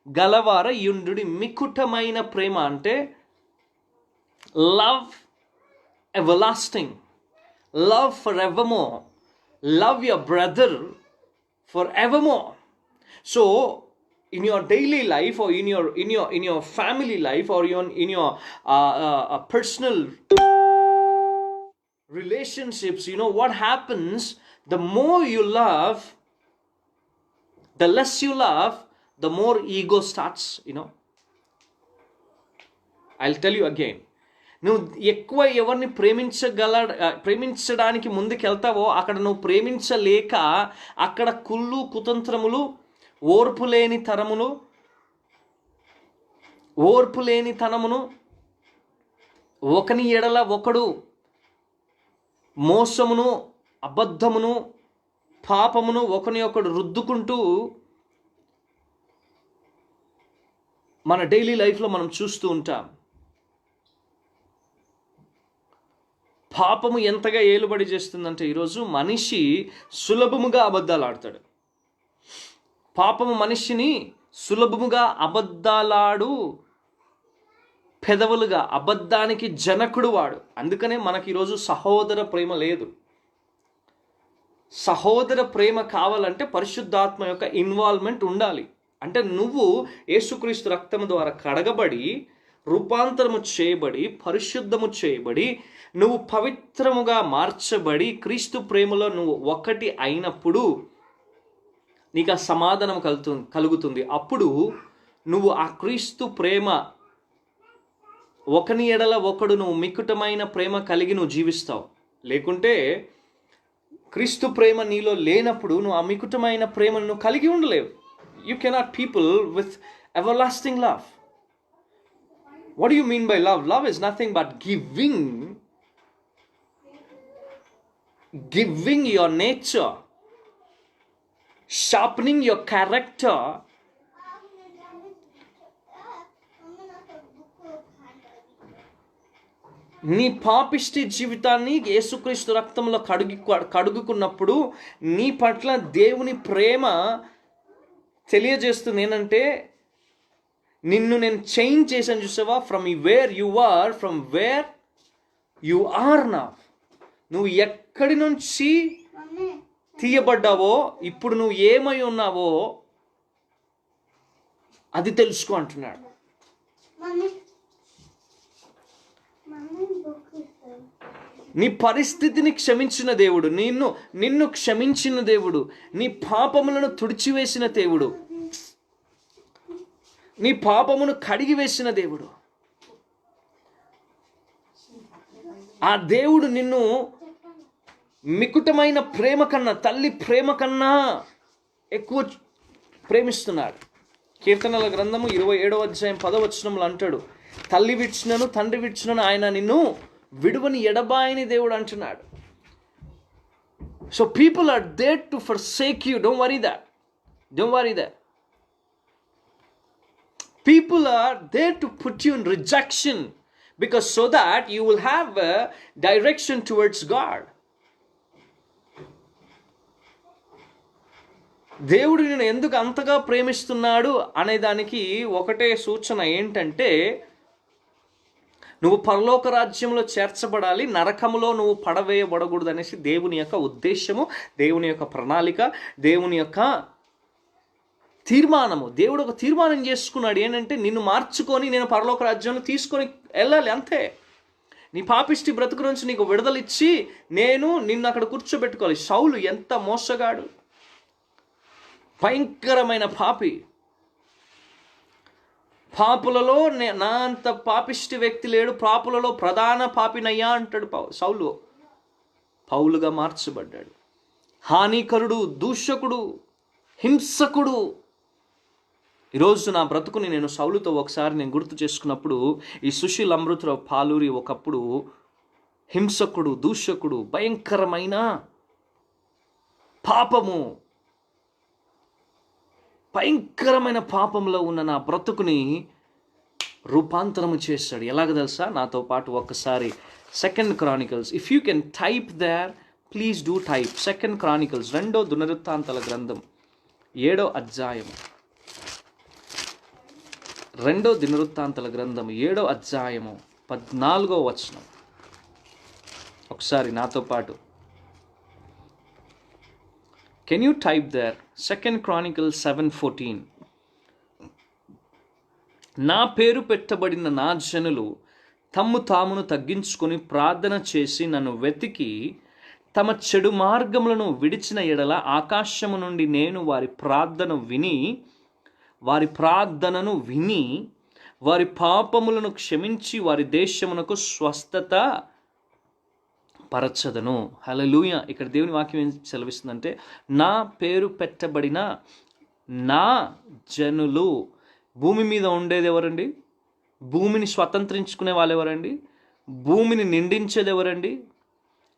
గలవార యుండు. మికుటమైన ప్రేమ అంటే love everlasting, love for evermore, love your brother forevermore. So in your daily life, or in your family life, or in your personal relationships, you know what happens? The more you love, the less you love, the more ego starts, you know. I'll tell you again. నువ్వు ఎక్కువ ఎవరిని ప్రేమించడానికి ముందుకెళ్తావో అక్కడ నువ్వు ప్రేమించలేక అక్కడ కుళ్ళు, కుతంత్రములు, ఓర్పు లేని తనమును, ఒకని ఎడల ఒకడు మోసమును, అబద్ధమును, పాపమును ఒకని ఒకడు రుద్దుకుంటూ మన డైలీ లైఫ్లో మనం చూస్తూ ఉంటాం. పాపము ఎంతగా ఏలుబడి చేస్తుందంటే ఈరోజు మనిషి సులభముగా అబద్ధాలు ఆడతాడు. పాపము మనిషిని సులభముగా అబద్ధాలాడు పెదవులుగా, అబద్ధానికి జనకుడు వాడు. అందుకనే మనకి ఈరోజు సహోదర ప్రేమ లేదు. సహోదర ప్రేమ కావాలంటే పరిశుద్ధాత్మ యొక్క ఇన్వాల్వ్మెంట్ ఉండాలి. అంటే నువ్వు యేసుక్రీస్తు రక్తము ద్వారా కడగబడి, రూపాంతరము చేయబడి, పరిశుద్ధము చేయబడి, నువ్వు పవిత్రముగా మార్చబడి క్రీస్తు ప్రేమలో నువ్వు ఒకటి అయినప్పుడు నీకు ఆ సమాధానం కలుగుతుంది. అప్పుడు నువ్వు ఆ క్రీస్తు ప్రేమ, ఒకని ఎడల ఒకడు నువ్వు మికుటమైన ప్రేమ కలిగి నువ్వు జీవిస్తావు. లేకుంటే క్రీస్తు ప్రేమ నీలో లేనప్పుడు నువ్వు ఆ మికుటమైన ప్రేమను నువ్వు కలిగి ఉండలేవు. You cannot people with everlasting love. What do you mean by love? Love is nothing but giving your nature, sharpening your character. నీ పాపిష్టి జీవితాన్ని యేసుక్రీస్తు రక్తంలో కడుగుకున్నప్పుడు నీ పట్ల దేవుని ప్రేమ తెలియజేస్తుంది. ఏంటంటే నిన్ను నేను చేంజ్ చేశాను, చూసావా? From where you are, from where you are now. నువ్వు ఎక్కడి నుంచి తీయబడ్డావో, ఇప్పుడు నువ్వు ఏమై ఉన్నావో అది తెలుసుకో అంటున్నాడు. నీ పరిస్థితిని క్షమించిన దేవుడు, నిన్ను క్షమించిన దేవుడు, నీ పాపములను తుడిచివేసిన దేవుడు, నీ పాపమును కడిగివేసిన దేవుడు. ఆ దేవుడు నిన్ను మికుటమైన ప్రేమ కన్నా, తల్లి ప్రేమ కన్నా ఎక్కువ ప్రేమిస్తున్నాడు. కీర్తనల గ్రంథము 27వ అధ్యాయం 10వ వచనంలో అంటాడు, తల్లి విడిచినను తండ్రి విడిచినను ఆయన నిన్ను విడువని ఎడబాయని దేవుడు అంటున్నాడు. So people are there to forsake you. Don't worry that. People are there to put you in rejection, because so that you will have a direction towards God. దేవుడు నిన్ను ఎందుకు అంతగా ప్రేమిస్తున్నాడు అనే దానికి ఒకటే సూచన ఏంటంటే, నువ్వు పరలోక రాజ్యంలో చేర్చబడాలి, నరకములో నువ్వు పడవేయబడకూడదు అనేసి దేవుని యొక్క ఉద్దేశము, దేవుని యొక్క ప్రణాళిక, దేవుని యొక్క తీర్మానము. దేవుడు ఒక తీర్మానం చేసుకున్నాడు ఏంటంటే, నిన్ను మార్చుకొని నేను పరలోక రాజ్యంలో తీసుకొని వెళ్ళాలి, అంతే. నీ పాపిష్టి బ్రతుకు నుంచి నీకు విడుదలిచ్చి నేను నిన్ను అక్కడ కూర్చోబెట్టుకోవాలి. సౌలు ఎంత మోసగాడు, భయంకరమైన పాపి. పాపులలో నా అంత పాపిష్టి వ్యక్తి లేడు, పాపులలో ప్రధాన పాపినయ్యా అంటాడు సౌలు. పౌలుగా మార్చబడ్డాడు. హానికరుడు, దూషకుడు, హింసకుడు. ఈరోజు నా బ్రతుకుని నేను సౌలుతో ఒకసారి నేను గుర్తు చేసుకున్నప్పుడు, ఈ సుశీల్ అమృతరావు పాలూరి ఒకప్పుడు హింసకుడు, దూషకుడు, భయంకరమైన పాపము, భయంకరమైన పాపంలో ఉన్న నా బ్రతుకుని రూపాంతరము చేశాడు. ఎలాగ తెలుసా? నాతో పాటు ఒక్కసారి 2 Chronicles, if you can type there, please do type. 2 Chronicles, 2వ దినవృత్తాంతాల గ్రంథం 7వ అధ్యాయము. 2వ దినవృత్తాంతాల గ్రంథం 7వ అధ్యాయము 14వ వచనం. ఒకసారి నాతో పాటు Can you type there? 2 Chronicles 7:14. నా పేరు పెట్టబడిన నా జనులు తమ్ము తామును తగ్గించుకొని ప్రార్థన చేసి నన్ను వెతికి తమ చెడు మార్గములను విడిచిన ఎడల ఆకాశము నుండి నేను వారి ప్రార్థనను విని వారి పాపములను క్షమించి వారి దేశమునకు స్వస్థత పరచదను. హల్లెలూయా. ఇక్కడ దేవుని వాక్యం ఏం సెలవిస్తుందంటే, నా పేరు పెట్టబడిన నా జనులు. భూమి మీద ఉండేది ఎవరండి? భూమిని స్వతంత్రించుకునే వాళ్ళు ఎవరండి? భూమిని నిండించేది ఎవరండి?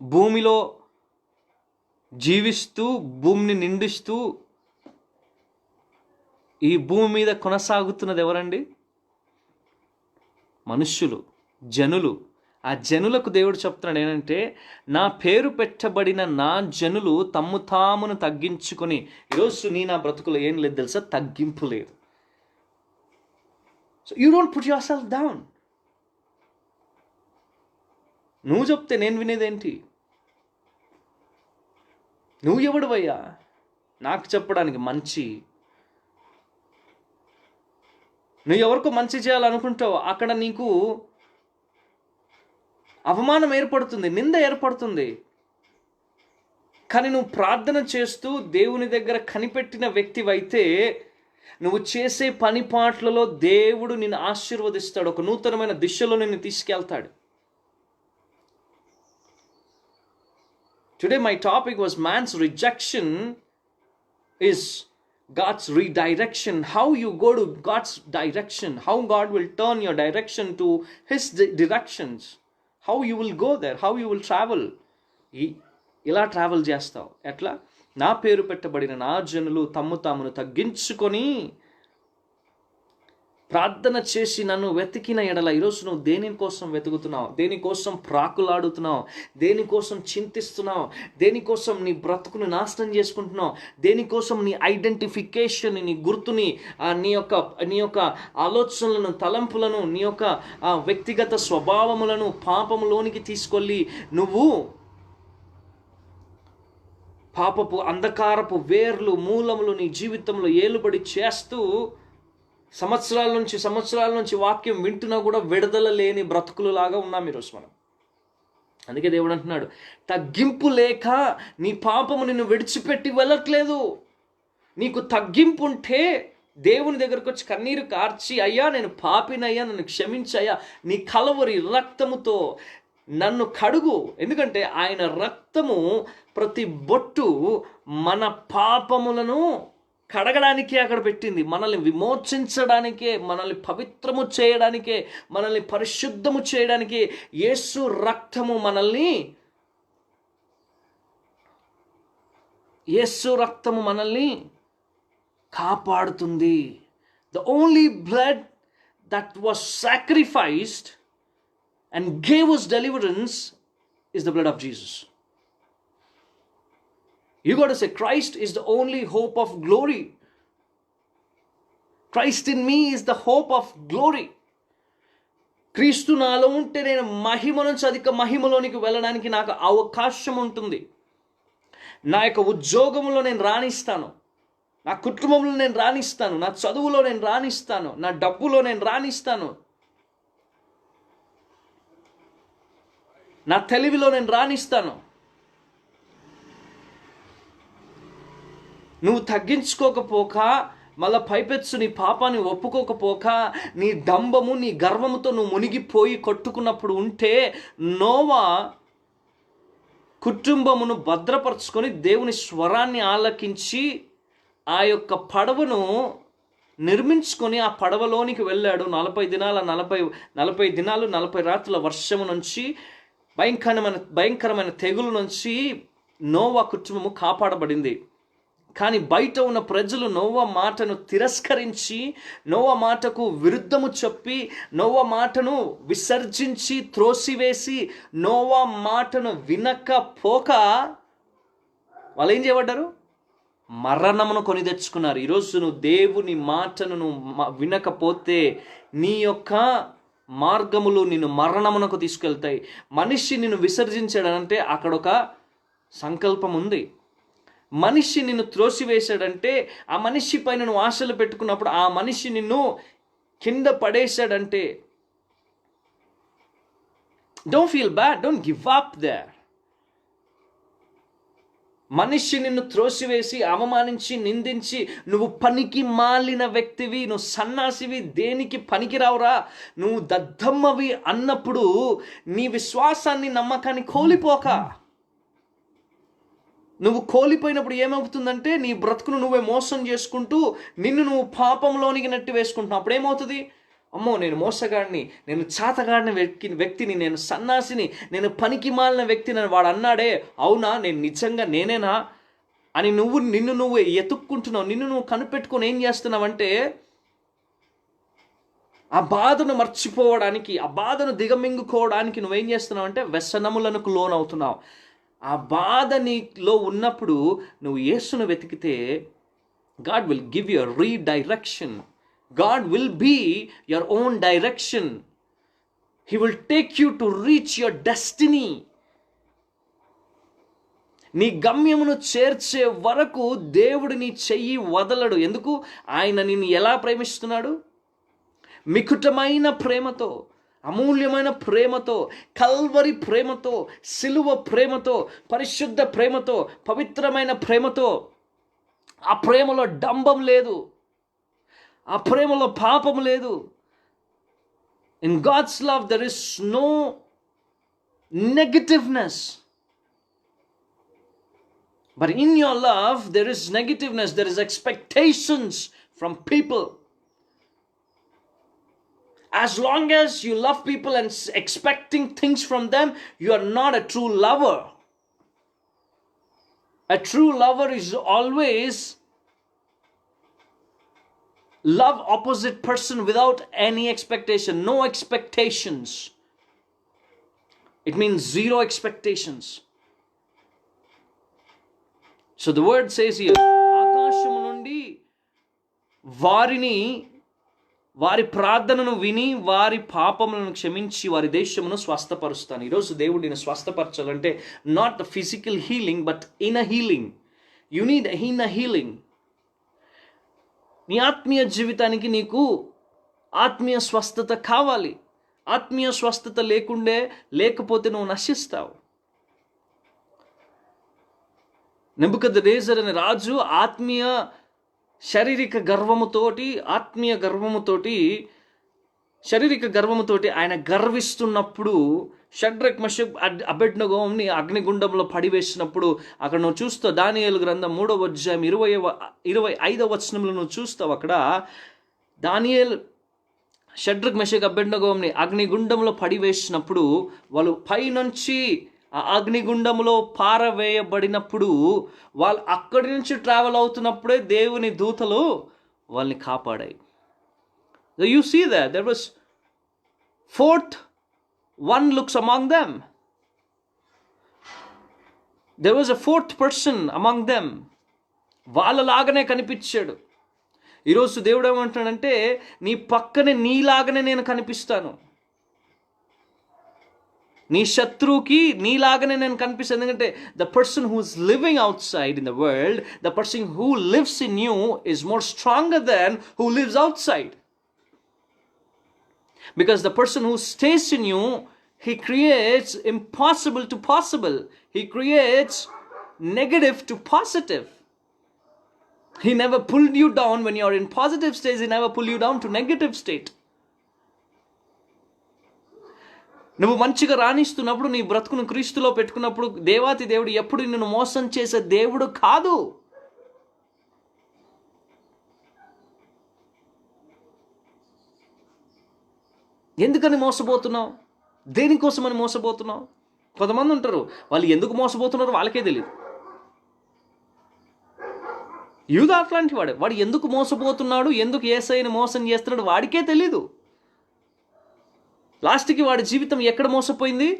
భూమిలో జీవిస్తూ భూమిని నిండిస్తూ ఈ భూమి మీద కొనసాగుతున్నది ఎవరండి? మనుష్యులు, జనులు. ఆ జనులకు దేవుడు చెప్తున్నాడు ఏంటంటే, నా పేరు పెట్టబడిన నా జనులు తమ్ము తామును తగ్గించుకొని. ఈరోజు నా బ్రతుకులో ఏం లేదు తెలుసా? తగ్గింపు లేదు. So you don't put your self down. నువ్వు చెప్తే నేను వినేదేంటి? నువ్వు ఎవడువయ్యా నాకు చెప్పడానికి మంచి? నువ్వు ఎవరికో మంచి చేయాలనుకుంటావు, అక్కడ నీకు అవమానం ఏర్పడుతుంది, నింద ఏర్పడుతుంది. కానీ నువ్వు ప్రార్థన చేస్తూ దేవుని దగ్గర కనిపెట్టిన వ్యక్తివైతే నువ్వు చేసే పని పాటలలో దేవుడు నిన్ను ఆశీర్వదిస్తాడు, ఒక నూతనమైన దిశలో నిన్ను తీసుకెళ్తాడు. Today my topic was man's rejection is God's redirection. How you go to God's direction, how God will turn your direction to His directions. How you will go there, how you will travel. ఇలా travel చేస్తావు. ఎట్లా? నా పేరు పెట్టబడిన నా జనులు తమ్ము తామును తగ్గించుకొని ప్రార్థన చేసి నన్ను వెతికిన ఎడల. ఈరోజు నువ్వు దేనికోసం వెతుకుతున్నావు? దేనికోసం ప్రాకులాడుతున్నావు? దేనికోసం చింతిస్తున్నావు? దేనికోసం నీ బ్రతుకును నాశనం చేసుకుంటున్నావు? దేనికోసం నీ ఐడెంటిఫికేషన్, నీ గుర్తుని, నీ యొక్క ఆలోచనలను, తలంపులను, నీ యొక్క వ్యక్తిగత స్వభావములను పాపములోనికి తీసుకెళ్ళి నువ్వు పాపపు అంధకారపు వేర్లు, మూలములు నీ జీవితంలో ఏలుబడి చేస్తూ సంవత్సరాల నుంచి వాక్యం వింటున్నా కూడా విడుదల లేని బ్రతుకులు లాగా ఉన్నాం ఈరోజు మనం. అందుకే దేవుడు అంటున్నాడు, తగ్గింపు లేక నీ పాపము నిన్ను విడిచిపెట్టి వెళ్ళట్లేదు. నీకు తగ్గింపు ఉంటే దేవుని దగ్గరకు వచ్చి కన్నీరు కార్చి, అయ్యా నేను పాపినయ్యా, నన్ను క్షమించయ్యా, నీ కలవరి రక్తముతో నన్ను కడుగు. ఎందుకంటే ఆయన రక్తము ప్రతి బొట్టు మన పాపములను కడగడానికే అక్కడ పెట్టింది, మనల్ని విమోచించడానికే, మనల్ని పవిత్రము చేయడానికే, మనల్ని పరిశుద్ధము చేయడానికే. యేసు రక్తము మనల్ని కాపాడుతుంది. The only blood that was sacrificed and gave us deliverance is the blood of Jesus. You got to say, Christ is the only hope of glory. Christ in me is the hope of glory. క్రీస్తు నాలో ఉంటే నేను మహిమ నుంచి అధిక మహిమలోనికి వెళ్ళడానికి నాకు అవకాశం ఉంటుంది. నా యొక్క ఉద్యోగంలో నేను రాణిస్తాను, నా కుటుంబంలో నేను రాణిస్తాను, నా చదువులో నేను రాణిస్తాను, నా డబ్బులో నేను రాణిస్తాను, నా తెలివిలో నేను రాణిస్తాను. నువ్వు తగ్గించుకోకపోక, మళ్ళా పైపెచ్చు నీ పాపాన్ని ఒప్పుకోకపోక, నీ డంబము నీ గర్వముతో నువ్వు మునిగిపోయి కొట్టుకున్నప్పుడు ఉంటే, నోవా కుటుంబమును భద్రపరచుకొని దేవుని స్వరాన్ని ఆలకించి ఆ యొక్క పడవను నిర్మించుకొని ఆ పడవలోనికి వెళ్ళాడు. 40 దినాలు 40 రాత్రుల వర్షము నుంచి, భయంకరమైన తెగులు నుంచి నోవా కుటుంబము కాపాడబడింది. కానీ బయట ఉన్న ప్రజలు నోవా మాటను తిరస్కరించి, నోవా మాటకు విరుద్ధము చెప్పి, నోవా మాటను విసర్జించి త్రోసివేసి, నోవా మాటను వినకపోక వాళ్ళు ఏం చేయబడ్డారు? మరణమును కొని తెచ్చుకున్నారు. ఈరోజు నువ్వు దేవుని మాటను నువ్వు వినకపోతే నీ యొక్క మార్గములు నిన్ను మరణమునకు తీసుకెళ్తాయి. మనిషి నిన్ను విసర్జించాడంటే అక్కడ ఒక సంకల్పం ఉంది. మనిషి నిన్ను త్రోసివేశాడంటే, ఆ మనిషి పైన నువ్వు ఆశలు పెట్టుకున్నప్పుడు ఆ మనిషి నిన్ను కింద పడేశాడంటే, don't feel bad, don't give up there. మనిషి నిన్ను త్రోసివేసి అవమానించి నిందించి నువ్వు పనికి మాలిన వ్యక్తివి, నువ్వు సన్నాసివి, దేనికి పనికిరావురా, నువ్వు దద్దమ్మవి అన్నప్పుడు నీ విశ్వాసాన్ని నమ్మకాన్ని కోల్పోక, నువ్వు కోల్పోయినప్పుడు ఏమవుతుందంటే నీ బ్రతుకును నువ్వే మోసం చేసుకుంటూ నిన్ను నువ్వు పాపంలోనికి నెట్టి వేసుకుంటున్నావు. అప్పుడు ఏమవుతుంది? అమ్మో, నేను మోసగాడిని, నేను చాతగాడిన వ్యక్తిని, నేను సన్నాసిని, నేను పనికి మాలిన వ్యక్తిని వాడు అన్నాడే, అవునా, నేను నిజంగా నేనేనా అని నిన్ను నువ్వు ఎతుక్కుంటున్నావు. నిన్ను నువ్వు కనిపెట్టుకొని ఏం చేస్తున్నావంటే, ఆ బాధను మర్చిపోవడానికి, ఆ బాధను దిగమింగుకోవడానికి నువ్వేం చేస్తున్నావు అంటే వ్యసనములకు లోనవుతున్నావు. ఆ బాధ నీలో ఉన్నప్పుడు నువ్వు యేసును వెతికితే God will give you a redirection. God will be your own direction. He will take you to reach your destiny. నీ గమ్యమును చేర్చే వరకు దేవుడు నీ చెయ్యి వదలడు. ఎందుకు? ఆయన నిన్ను ఎలా ప్రేమిస్తున్నాడు? మికుటమైన ప్రేమతో, అమూల్యమైన ప్రేమతో, కల్వరి ప్రేమతో, సిలువ ప్రేమతో, పరిశుద్ధ ప్రేమతో, పవిత్రమైన ప్రేమతో. ఆ ప్రేమలో డంబం లేదు, ఆ ప్రేమలో పాపం లేదు. In God's love there is no negativeness. But in your love there is negativeness, there is expectations from people. As long as you love people and expecting things from them, you are not a true lover. A true lover is always love opposite person without any expectation, no expectations. It means zero expectations. So the word says here, ఆకాశము నుండి వారి ప్రార్థనను విని వారి పాపములను క్షమించి వారి దేశమును స్వస్థపరుస్తాను. ఈరోజు దేవుడిని స్వస్థపరచాలంటే not physical healing but inner healing. You need inner healing. నీ ఆత్మీయ జీవితానికి నీకు ఆత్మీయ స్వస్థత కావాలి. ఆత్మీయ స్వస్థత లేకపోతే నువ్వు నశిస్తావు. నెబుకద్నెజర్ అనే రాజు శారీరక గర్వముతోటి ఆయన గర్విస్తున్నప్పుడు షడ్రక్ మెషక్ అబేద్నెగోని అగ్నిగుండంలో పడివేసినప్పుడు అక్కడ నువ్వు చూస్తావు. దానియేలు గ్రంథం 3వ అధ్యాయం 25వ వచనంలో నువ్వు చూస్తావు. అక్కడ దానియేలు షడ్రక్ మెషక్ అబేద్నెగోని అగ్నిగుండంలో పడివేసినప్పుడు వాళ్ళు పైనుంచి ఆ అగ్నిగుండంలో పారవేయబడినప్పుడు వాళ్ళు అక్కడి నుంచి ట్రావెల్ అవుతున్నప్పుడే దేవుని దూతలు వాళ్ళని కాపాడాయి. You see that there was fourth one looks among them. There was a fourth person among them. వాళ్ళలాగానే కనిపించాడు. ఈరోజు దేవుడు ఏమంటున్నాడంటే, నీ పక్కనే నీలాగానే నేను కనిపిస్తాను, నీ శత్రువుకి నీలాగానే నేను కనిపిస్తాను. ఎందుకంటే the person who is living out side in the world, the person who lives in you is more stronger then who lives out side. Because the person who stays in you, he creates impossible to possible. He creates negative to positive. He never pulled you down when you're in positive state. He never pull you down to negative state. నువ్వు మంచిగా రాణిస్తున్నప్పుడు, నీ బ్రతుకును క్రీస్తులో పెట్టుకున్నప్పుడు, దేవాతి దేవుడు ఎప్పుడు నిన్ను మోసం చేసే దేవుడు కాదు. ఎందుకని మోసపోతున్నావు? దేనికోసమని మోసపోతున్నావు? కొంతమంది ఉంటారు, వాళ్ళు ఎందుకు మోసపోతున్నారో వాళ్ళకే తెలియదు. యూదా అట్లాంటి వాడు ఎందుకు మోసపోతున్నాడు, ఎందుకు యేసయ్యని మోసం చేస్తున్నాడు వాడికే తెలీదు. లాస్ట్కి వాడి జీవితం ఎక్కడ మోసపోయింది?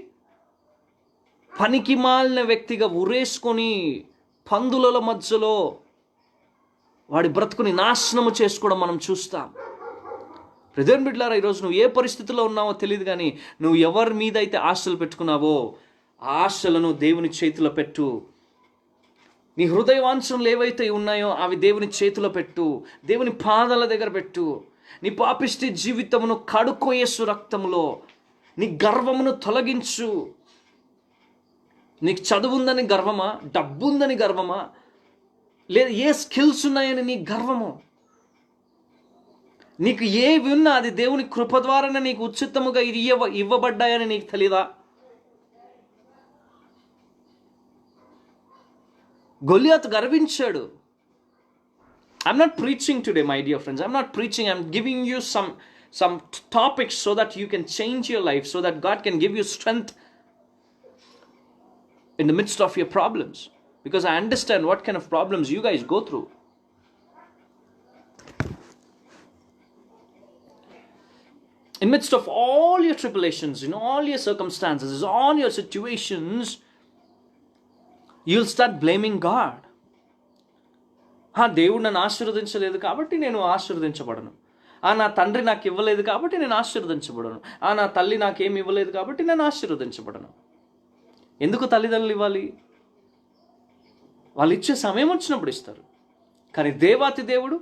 పనికి మాలిన వ్యక్తిగా ఉరేసుకొని పందుల మధ్యలో వాడి బ్రతుకుని నాశనము చేసుకోవడం మనం చూస్తాం. ప్రజెంట్ బిడ్డలారా, ఈరోజు నువ్వు ఏ పరిస్థితిలో ఉన్నావో తెలియదు, కానీ నువ్వు ఎవరి మీద అయితే ఆశలు పెట్టుకున్నావో ఆ ఆశలను దేవుని చేతిలో పెట్టు. నీ హృదయ వాంఛనలు ఏవైతే ఉన్నాయో అవి దేవుని చేతిలో పెట్టు, దేవుని పాదాల దగ్గర పెట్టు. నీ పాపిష్టి జీవితమును కడుక్కో యేసు రక్తములో. నీ గర్వమును తొలగించు. నీకు చదువు ఉందని గర్వమా? డబ్బు ఉందని గర్వమా? లేదా ఏ స్కిల్స్ ఉన్నాయని నీ గర్వము? నీకు ఏవి ఉన్నా అది దేవుని కృప ద్వారానే నీకు ఉచితముగా ఇవ్వబడ్డాయని నీకు తెలీదా? గొలియాతు గర్వించాడు. I'm not preaching today, my dear friends. I'm not preaching. I'm giving you some topics so that you can change your life, so that God can give you strength in the midst of your problems. Because I understand what kind of problems you guys go through. In midst of all your tribulations, in all your circumstances, all your situations, you'll start blaming God. దేవుడు నన్ను ఆశీర్వదించలేదు కాబట్టి నేను ఆశీర్వదించబడను. నా తండ్రి నాకు ఇవ్వలేదు కాబట్టి నేను ఆశీర్వదించబడను. నా తల్లి నాకేమి ఇవ్వలేదు కాబట్టి నేను ఆశీర్వదించబడను. ఎందుకు తల్లిదండ్రులు ఇవ్వాలి? వాళ్ళు ఇచ్చే సమయం వచ్చినప్పుడు ఇస్తారు. కానీ దేవాతి దేవుడు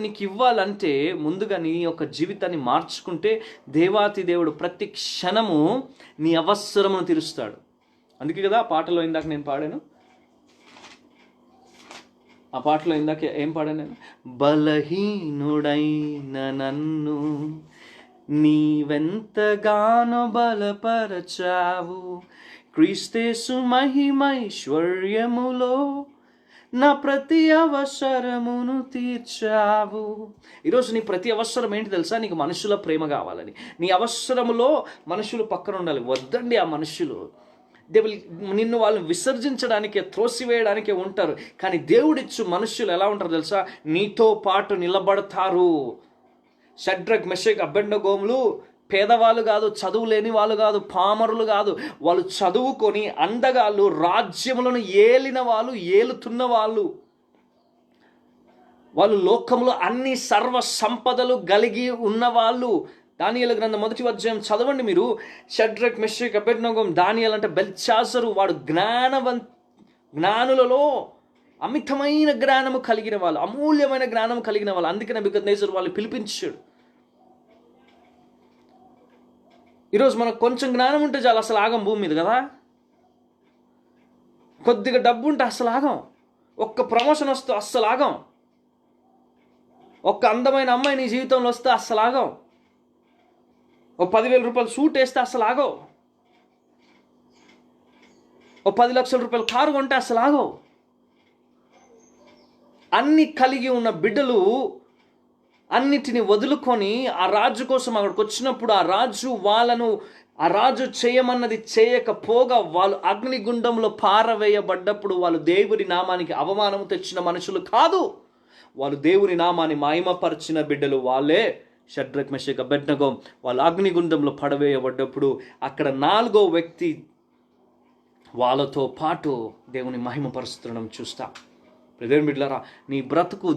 నీకు ఇవ్వాలంటే ముందుగా నీ యొక్క జీవితాన్ని మార్చుకుంటే దేవాతి దేవుడు ప్రతి క్షణము నీ అవసరమును తీరుస్తాడు. అందుకే కదా ఆ పాటలో ఇందాక నేను పాడాను. ఆ పాటలో ఇందాక ఏం పాడాను నేను? బలహీనుడైన నన్ను నీవెంతగానో బలపరచావు, క్రీస్తేసు మహిమైశ్వర్యములో నా ప్రతి అవసరమును తీర్చావు. ఈరోజు నీ ప్రతి అవసరం ఏంటి తెలుసా? నీకు మనుషుల ప్రేమ కావాలని. నీ అవసరములో మనుషులు పక్కన ఉండాలి. వద్దండి ఆ మనుషులు. నిన్ను వాళ్ళు విసర్జించడానికే, త్రోసివేయడానికే ఉంటారు. కానీ దేవుడిచ్చు మనుషులు ఎలా ఉంటారు తెలుసా? నీతో పాటు నిలబడతారు. షడ్రక్, మెషక్, అబెద్నెగోములు పేదవాళ్ళు కాదు, చదువు లేని వాళ్ళు కాదు, పామరులు కాదు. వాళ్ళు చదువుకొని అందగాళ్ళు, రాజ్యములను ఏలిన వాళ్ళు, ఏలుతున్న వాళ్ళు. వాళ్ళు లోకంలో అన్ని సర్వ సంపదలు కలిగి ఉన్నవాళ్ళు. దానియేలు గ్రంథం 1వ అధ్యాయం చదవండి మీరు. షడ్రక్, మెషక్, అబెద్నెగో. దానియేలు అంటే బెల్షాజరు, వాడు జ్ఞానులలో అమితమైన జ్ఞానము కలిగిన వాళ్ళు, అమూల్యమైన జ్ఞానము కలిగిన వాళ్ళు. అందుకే నెబుకద్నెజరు వాళ్ళు పిలిపించాడు. ఈరోజు మనకు కొంచెం జ్ఞానం ఉంటే చాలు, అసలు ఆగం భూమి మీద కదా. కొద్దిగా డబ్బు ఉంటే అస్సలు ఆగం. ఒక్క ప్రమోషన్ వస్తే అస్సలు ఆగం. ఒక్క అందమైన అమ్మాయి నీ జీవితంలో వస్తే అస్సలు ఆగం. ఓ 10,000 రూపాయలు సూట్ వేస్తే అస్సలు ఆగవు. ఓ 10 లక్షల రూపాయలు కారు కొంటే అస్సలు ఆగవు. అన్ని కలిగి ఉన్న బిడ్డలు అన్నిటిని వదులుకొని ఆ రాజు కోసం అక్కడికి వచ్చినప్పుడు ఆ రాజు చేయమన్నది చేయకపోగా వాళ్ళు అగ్నిగుండంలో పారవేయబడ్డప్పుడు వాళ్ళు దేవుని నామానికి అవమానం తెచ్చిన మనుషులు కాదు. వాళ్ళు దేవుని నామాన్ని మహిమపరిచిన బిడ్డలు. వాళ్ళే షడ్రక్ మెషక్ అబెద్నెగో వాళ్ళు అగ్నిగుండంలో పడవేయబడ్డప్పుడు అక్కడ 4వ వ్యక్తి వాళ్ళతో పాటు దేవుని మహిమపరుస్తుండడం చూస్తాం. ప్రియమైన బిడ్డలారా, నీ బ్రతుకు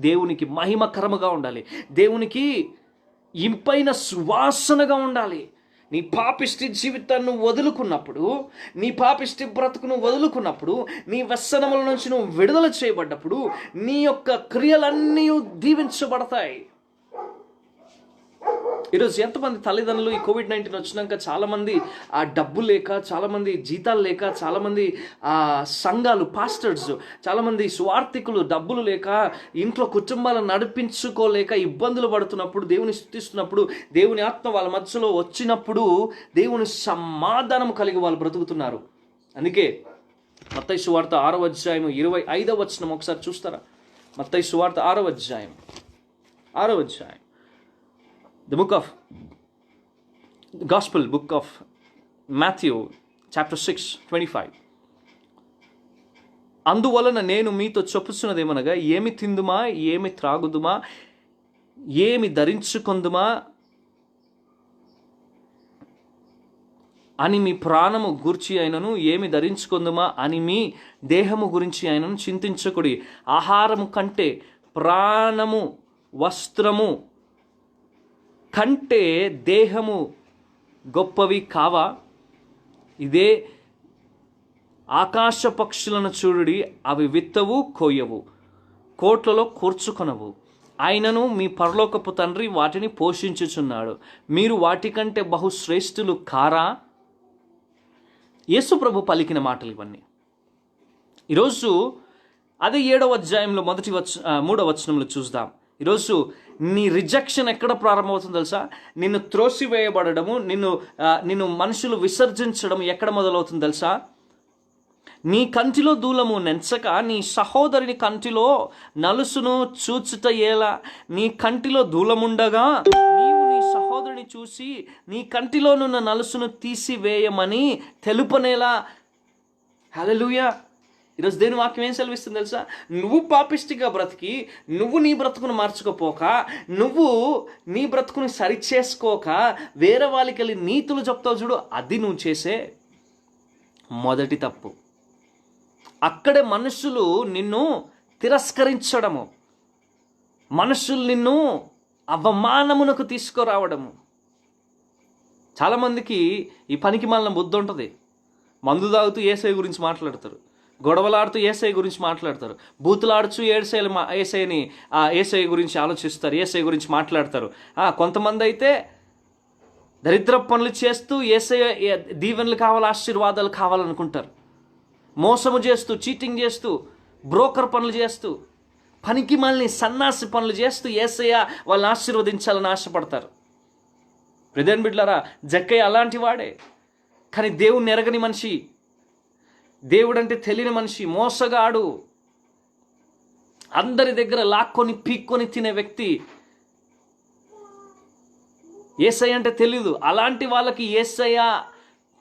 దేవునికి మహిమకరముగా ఉండాలి, దేవునికి ఇంపైన సువాసనగా ఉండాలి. నీ పాపిష్టి జీవితాన్ని వదులుకున్నప్పుడు, నీ పాపిష్టి బ్రతుకును వదులుకున్నప్పుడు, నీ వ్యసనముల నుంచి నువ్వు విడుదల చేయబడ్డప్పుడు నీ యొక్క క్రియలన్నీ దీవించబడతాయి. ఈరోజు ఎంతమంది తల్లిదండ్రులు ఈ COVID-19 వచ్చినాక చాలామంది ఆ డబ్బు లేక, చాలామంది జీతాలు లేక, చాలామంది సంఘాలు పాస్టర్స్, చాలామంది సువార్థికులు డబ్బులు లేక, ఇంట్లో కుటుంబాలను నడిపించుకోలేక ఇబ్బందులు పడుతున్నప్పుడు, దేవుని స్తుతిస్తున్నప్పుడు, దేవుని ఆత్మ వాళ్ళ మధ్యలో వచ్చినప్పుడు దేవుని సమాధానం కలిగి వాళ్ళు బ్రతుకుతున్నారు. అందుకే మత్తయి సువార్త 6వ అధ్యాయం 25వ వచనం ఒకసారి చూస్తారా? మత్తయి సువార్త 6వ అధ్యాయం The Gospel book of Matthew chapter 6:25. అందువలన నేను మీతో చెప్పుచున్నదేమనగా, ఏమి తిందుమా, ఏమి త్రాగుదుమా, ఏమి ధరించుకొందుమా అని మీ ప్రాణము గూర్చి అయినను, ఏమి ధరించుకొందుమా అని మీ దేహము గురించి అయినను చింతించకుడి. ఆహారము కంటే ప్రాణము, వస్త్రము కంటే దేహము గొప్పవి కావా? ఇదే ఆకాశ పక్షులను చూడుడి, అవి విత్తవు, కోయవు, కోట్లలో కూర్చుకొనవు, ఆయనను మీ పరలోకపు తండ్రి వాటిని పోషించుచున్నాడు. మీరు వాటికంటే బహుశ్రేష్ఠులు కారా? యేసు ప్రభు పలికిన మాటలు ఇవన్నీ. ఈరోజు అదే 7వ అధ్యాయంలో 3వ వచనంలో చూద్దాం. ఈరోజు నీ రిజెక్షన్ ఎక్కడ ప్రారంభమవుతుందో తెలుసా? నిన్ను త్రోసివేయబడము, నిన్ను మనుషులు విసర్జించడం ఎక్కడ మొదలవుతుందో తెలుసా? నీ కంటిలో దూలము నెంచక నీ సహోదరుని కంటిలో నలుసును చూచుట ఎలా? నీ కంటిలో దూలముండగా నీవు నీ సహోదరుని చూసి నీ కంటిలోనున్న నలుసును తీసివేయమని తెలుపనేలా? హల్లెలూయా. ఈరోజు దేవుని వాక్యం ఏం సెలవిస్తుంది తెలుసా? నువ్వు పాపిష్టిగా బ్రతికి, నువ్వు నీ బ్రతుకును మార్చుకోపోక, నువ్వు నీ బ్రతుకుని సరిచేసుకోక వేరే వాళ్ళకి వెళ్ళి నీతులు చెప్తావు చూడు, అది నువ్వు చేసే మొదటి తప్పు. అక్కడే మనుషులు నిన్ను తిరస్కరించడము, మనుషులు నిన్ను అవమానమునకు తీసుకురావడము. చాలామందికి ఈ పనికి మాలిన బుద్ధి ఉంటుంది. మందు తాగుతూ యేసయ్య గురించి మాట్లాడతారు, గొడవలాడుతూ యేసయ్య గురించి మాట్లాడతారు, బూతులాడుతూ యేసయ్య గురించి ఆలోచిస్తారు, యేసయ్య గురించి మాట్లాడతారు. కొంతమంది అయితే దరిద్ర పనులు చేస్తూ యేసయ్య దీవెనలు కావాలి, ఆశీర్వాదాలు కావాలనుకుంటారు. మోసము చేస్తూ, చీటింగ్ చేస్తూ, బ్రోకర్ పనులు చేస్తూ, పనికి మాలిన సన్నాసి పనులు చేస్తూ యేసయ్య వాళ్ళని ఆశీర్వదించాలని ఆశపడతారు. ప్రియమైన బిడ్డలారా, జక్కయ్య అలాంటి వాడే. కానీ దేవుణ్ణి ఎరగని మనిషి, దేవుడంటే తెలియని మనిషి, మోసగాడు, అందరి దగ్గర లాక్కొని పీక్కొని తినే వ్యక్తి. యేసయ్య అంటే తెలీదు. అలాంటి వాళ్ళకి యేసయ్య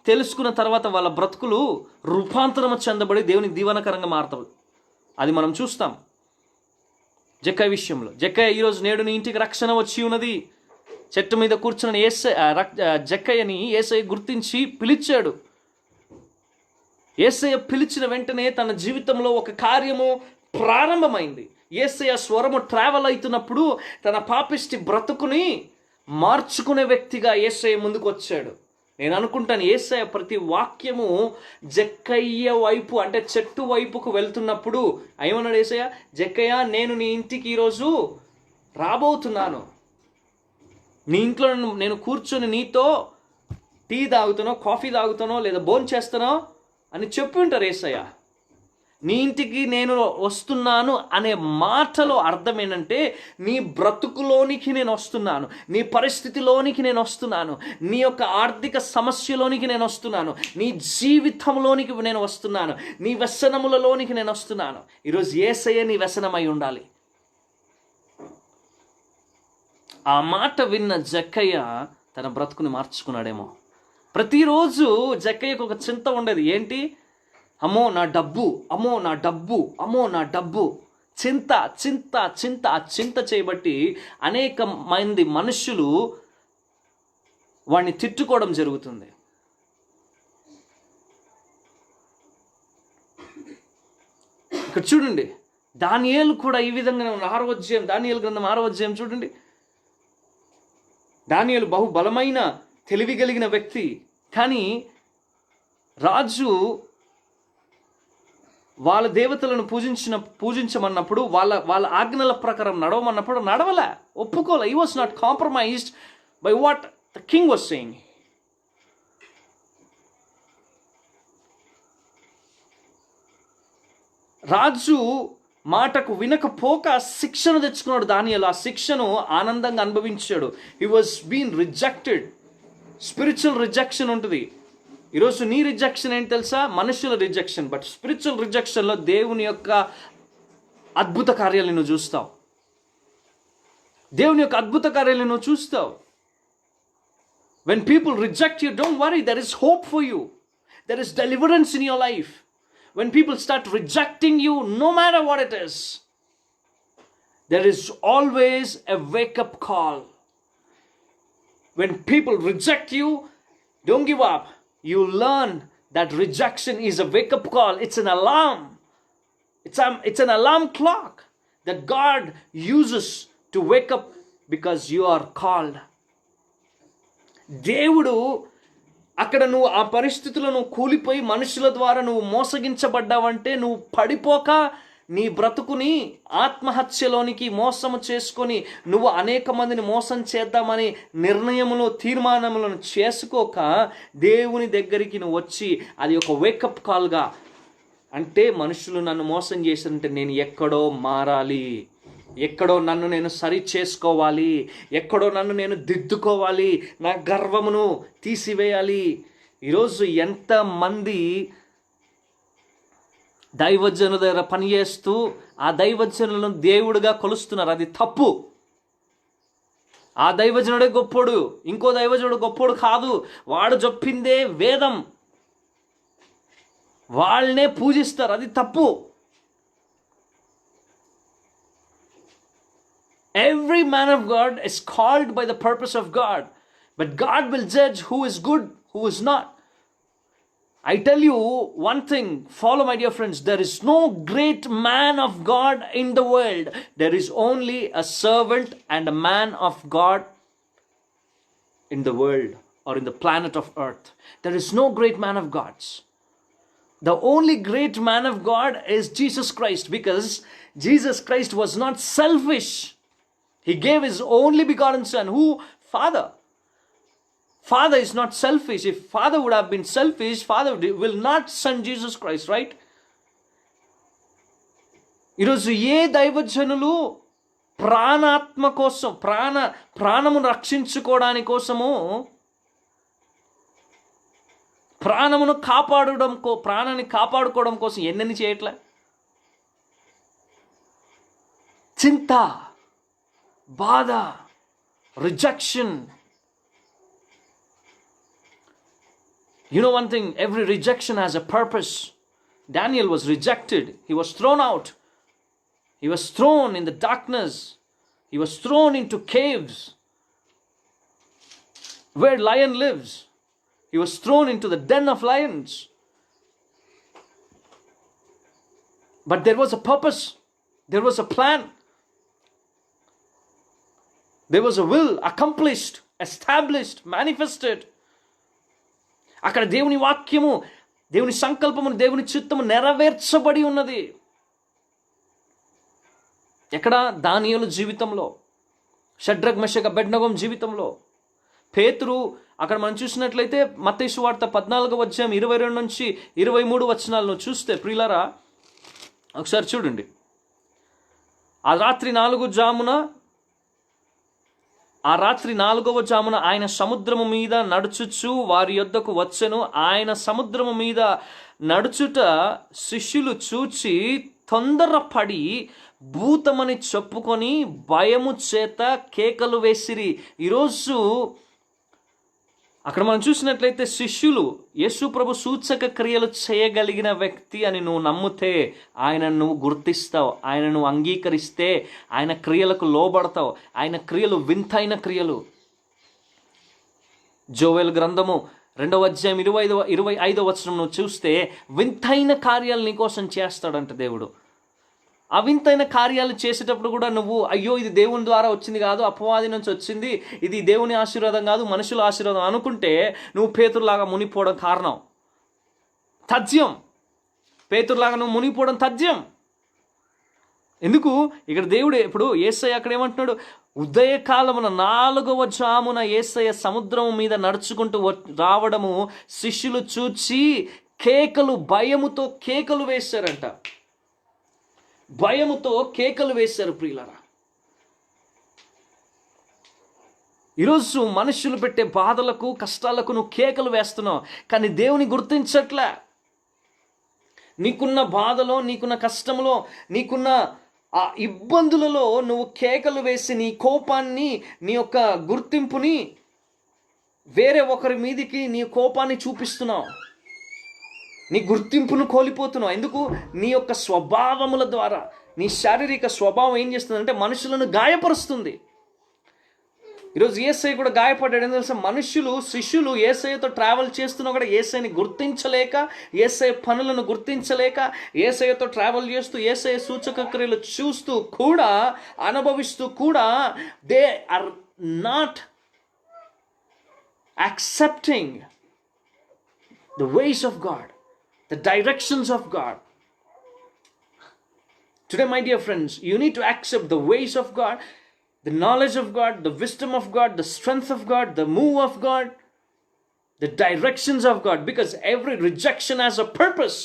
తెలుసుకున్న తర్వాత వాళ్ళ బ్రతుకులు రూపాంతరం చెందబడి దేవునికి దీవెనకరంగా మారుతారు. అది మనం చూస్తాం జక్కయ్య విషయంలో. జక్కయ్య ఈరోజు నేడు నీ ఇంటికి రక్షణ వచ్చి ఉన్నది. చెట్టు మీద కూర్చున్న జక్కయ్యని యేసయ్య గుర్తించి పిలిచాడు. యేసయ్య పిలిచిన వెంటనే తన జీవితంలో ఒక కార్యము ప్రారంభమైంది. యేసయ్య స్వరము ట్రావెల్ అవుతున్నప్పుడు తన పాపిష్టి బ్రతుకుని మార్చుకునే వ్యక్తిగా యేసయ్య ముందుకు వచ్చాడు. నేను అనుకుంటాను యేసయ్య ప్రతి వాక్యము జక్కయ్య వైపు, అంటే చెట్టు వైపుకు వెళ్తున్నప్పుడు ఏమన్నాడు యేసయ్య? జక్కయ్య, నేను నీ ఇంటికి ఈరోజు రాబోతున్నాను, నీ ఇంట్లో నేను కూర్చొని నీతో టీ తాగుతానో, కాఫీ తాగుతానో, లేదా భోంచేస్తానో అని చెప్పి ఉంటారు యేసయ్య. నీ ఇంటికి నేను వస్తున్నాను అనే మాటలో అర్థం ఏంటంటే, నీ బ్రతుకులోనికి నేను వస్తున్నాను, నీ పరిస్థితిలోనికి నేను వస్తున్నాను, నీ యొక్క ఆర్థిక సమస్యలోనికి నేను వస్తున్నాను, నీ జీవితంలోనికి నేను వస్తున్నాను, నీ వ్యసనములలోనికి నేను వస్తున్నాను. ఈరోజు యేసయ్య నీ వ్యసనమై ఉండాలి. ఆ మాట విన్న జక్కయ్య తన బ్రతుకుని మార్చుకున్నాడేమో. ప్రతిరోజు జక్కయ్యకు ఒక చింత ఉండేది. ఏంటి? అమ్మో నా డబ్బు, అమ్మో నా డబ్బు, అమ్మో నా డబ్బు. చింత చింత చింత ఆ చింత చేయబట్టి అనేక మంది మనుష్యులు వాడిని తిట్టుకోవడం జరుగుతుంది. ఇక్కడ చూడండి, దానియేలు కూడా ఈ విధంగా 6వ అధ్యాయం, దానియేలు గ్రంథం 6వ అధ్యాయం చూడండి. దానియేలు బహు బలమైన తెలివి కలిగిన వ్యక్తి. కానీ రాజు వాళ్ళ దేవతలను పూజించమన్నప్పుడు, వాళ్ళ ఆజ్ఞల ప్రకారం నడవమన్నప్పుడు నడవలే, ఒప్పుకోలే. He was not compromised by what the king was saying. రాజు మాటకు వినకపోక శిక్షను తెచ్చుకున్నాడు దానియేలు. ఆ శిక్షను ఆనందంగా అనుభవించాడు. He was been rejected. Spiritual rejection ఉంటుంది. ఈరోజు నీ రిజెక్షన్ ఏంటి తెలుసా? మనుషుల రిజెక్షన్. బట్ స్పిరిచువల్ రిజెక్షన్లో దేవుని యొక్క అద్భుత కార్యాలను నువ్వు చూస్తావు. దేవుని యొక్క అద్భుత కార్యాలను నువ్వు చూస్తావు. When people reject you, don't worry, there is hope for you. There is deliverance in your life. When people start rejecting you, no matter what it is, there is always a wake-up call. When people reject you, don't give up. You learn that rejection is a wake-up call. It's an alarm. It's an alarm clock that God uses to wake up because you are called. దేవుడు అక్కడ నువ్వు ఆ పరిస్థితుల్లో నువ్వు కూలిపోయి మనుషుల ద్వారా నువ్వు మోసగించబడ్డావంటే, నువ్వు పడిపోక నీ బ్రతుకుని ఆత్మహత్యలోనికి మోసము చేసుకొని నువ్వు అనేక మందిని మోసం చేద్దామని నిర్ణయములు తీర్మానములను చేసుకోక దేవుని దగ్గరికి నువ్వు వచ్చి అది ఒక వేకప్ కాల్గా, అంటే మనుషులు నన్ను మోసం చేశారంటే నేను ఎక్కడో మారాలి, ఎక్కడో నన్ను నేను సరి చేసుకోవాలి, ఎక్కడో నన్ను నేను దిద్దుకోవాలి, నా గర్వమును తీసివేయాలి. ఈరోజు ఎంతమంది దైవజనుల దగ్గర పనిచేస్తూ ఆ దైవజనులను దేవుడిగా కొలుస్తున్నారు. అది తప్పు. ఆ దైవజనుడే గొప్పోడు, ఇంకో దైవజనుడు గొప్పోడు కాదు. వాడు చెప్పిందే వేదం, వాళ్ళనే పూజిస్తారు. అది తప్పు. Every man of God is called by the purpose of God, but God will judge who is good, who is not. I tell you one thing, follow my dear friends, there is no great man of God in the world. There is only a servant and a man of God in the world or in the planet of earth. There is no great man of gods. The only great man of God is Jesus Christ, because Jesus Christ was not selfish. He gave his only begotten son. Who? Father. Father is not selfish. If Father would have been selfish, Father will not send Jesus Christ, right? ఈరోజు ఏ దైవజనులు ప్రాణాత్మ కోసం ప్రాణమును రక్షించుకోవడానికి కోసము, ప్రాణాన్ని కాపాడుకోవడం కోసం ఎన్నెన్ని చేయట్లే? చింత, బాధ, rejection. You know one thing, every rejection has a purpose. Daniel was rejected. He was thrown out. He was thrown in the darkness. He was thrown into caves where lion lives. He was thrown into the den of lions. But there was a purpose. There was a plan. There was a will accomplished, established, manifested. అక్కడ దేవుని వాక్యము, దేవుని సంకల్పము, దేవుని చిత్తము నెరవేర్చబడి ఉన్నది. ఎక్కడ? దానియేలు జీవితంలో, షడ్రక్ మెషక్ అబేద్నెగో జీవితంలో, పేతురు. అక్కడ మనం చూసినట్లయితే మత్తయి సువార్త 14వ అధ్యాయం 22 నుంచి 23 వచనాలను చూస్తే ప్రియులారా, ఒకసారి చూడండి. ఆ రాత్రి 4వ జామున ఆయన సముద్రము మీద నడుచుచు వారి యొద్దకు వచ్చెను. ఆయన సముద్రము మీద నడుచుట శిష్యులు చూచి తొందరపడి భూతమని చెప్పుకొని భయము చేత కేకలు వేసిరి. ఈరోజు అక్కడ మనం చూసినట్లయితే శిష్యులు యేసు ప్రభు సూచక క్రియలు చేయగలిగిన వ్యక్తి అని నువ్వు నమ్మితే ఆయన నువ్వు గుర్తిస్తావు, ఆయన నువ్వు అంగీకరిస్తే ఆయన క్రియలకు లోబడతావు. ఆయన క్రియలు వింతైన క్రియలు. జోవేల్ గ్రంథము 2వ అధ్యాయం 25వ వచనం నువ్వు చూస్తే వింతైన కార్యాలు నీకోసం చేస్తాడంట దేవుడు. ఆ వింతైన కార్యాలు చేసేటప్పుడు కూడా నువ్వు అయ్యో ఇది దేవుని ద్వారా వచ్చింది కాదు, అపవాది నుంచి వచ్చింది, ఇది దేవుని ఆశీర్వాదం కాదు, మనుషుల ఆశీర్వాదం అనుకుంటే నువ్వు పేతురులాగా మునిగిపోవడం కారణం. తథ్యం. పేతురులాగా నువ్వు మునిగిపోవడం తథ్యం. ఎందుకు? ఇక్కడ దేవుడు ఇప్పుడు యేసయ్య అక్కడ ఏమంటున్నాడు? ఉదయకాలమున 4వ జామున యేసయ్య సముద్రం మీద నడుచుకుంటూ రావడము శిష్యులు చూచి కేకలు, భయముతో కేకలు వేశారంట. భయముతో కేకలు వేశారు ప్రియులారా. ఈరోజు మనుషులు పెట్టే బాధలకు, కష్టాలకు నువ్వు కేకలు వేస్తున్నావు, కానీ దేవుని గుర్తించట్లే. నీకున్న బాధలో, నీకున్న కష్టంలో, నీకున్న ఆ ఇబ్బందులలో నువ్వు కేకలు వేసి నీ కోపాన్ని, నీ యొక్క గుర్తింపుని వేరే ఒకరి మీదికి నీ కోపాన్ని చూపిస్తున్నావు. నీ గుర్తింపును కోల్పోతున్నావు. ఎందుకు? నీ యొక్క స్వభావముల ద్వారా, నీ శారీరక స్వభావం ఏం చేస్తుందంటే మనుషులను గాయపరుస్తుంది. ఈరోజు యేసయ్య కూడా గాయపడ్డాడు. ఎందుకు తెలుసా? శిష్యులు యేసయ్యతో ట్రావెల్ చేస్తున్నా కూడా యేసయ్యని గుర్తించలేక, యేసయ్య పనులను గుర్తించలేక, యేసయ్యతో ట్రావెల్ చేస్తూ, యేసయ్య సూచక క్రియలు చూస్తూ కూడా, అనుభవిస్తూ కూడా, they are not accepting the ways of God, the directions of God. Today, my dear friends, you need to accept the ways of God, the knowledge of God, the wisdom of God, the strength of God, the move of God, the directions of God, because every rejection has a purpose.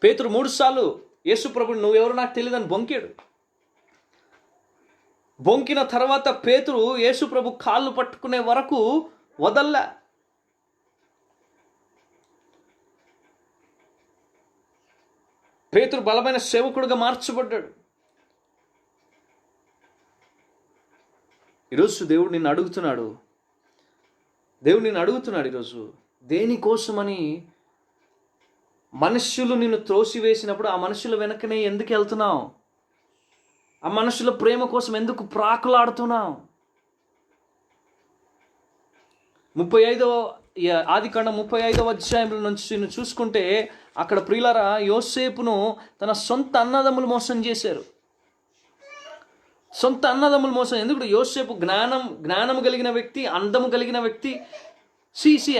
పేతురు 3 సార్లు యేసు ప్రభువు నువ్వెవరో నాకు తెలియదని బొంకాడు. బొంకిన తర్వాత పేతురు యేసు ప్రభు కాళ్ళు పట్టుకునే వరకు వదల్లా. పేతురు బలమైన సేవకుడుగా మార్చబడ్డాడు. ఈరోజు దేవుడు నిన్ను అడుగుతున్నాడు ఈరోజు దేనికోసమని. మనుష్యులు నిన్ను త్రోసివేసినప్పుడు ఆ మనుషుల వెనకనే ఎందుకు వెళ్తున్నావు? ఆ మనుషుల ప్రేమ కోసం ఎందుకు ప్రాకులాడుతున్నావు? ఆదికాండం 35వ అధ్యాయంలో నుంచి నువ్వు చూసుకుంటే అక్కడ ప్రియులారా యోసేపును తన సొంత అన్నదమ్ములు మోసం చేశారు. ఎందుకు? యోసేపు జ్ఞానం కలిగిన వ్యక్తి, అందము కలిగిన వ్యక్తి.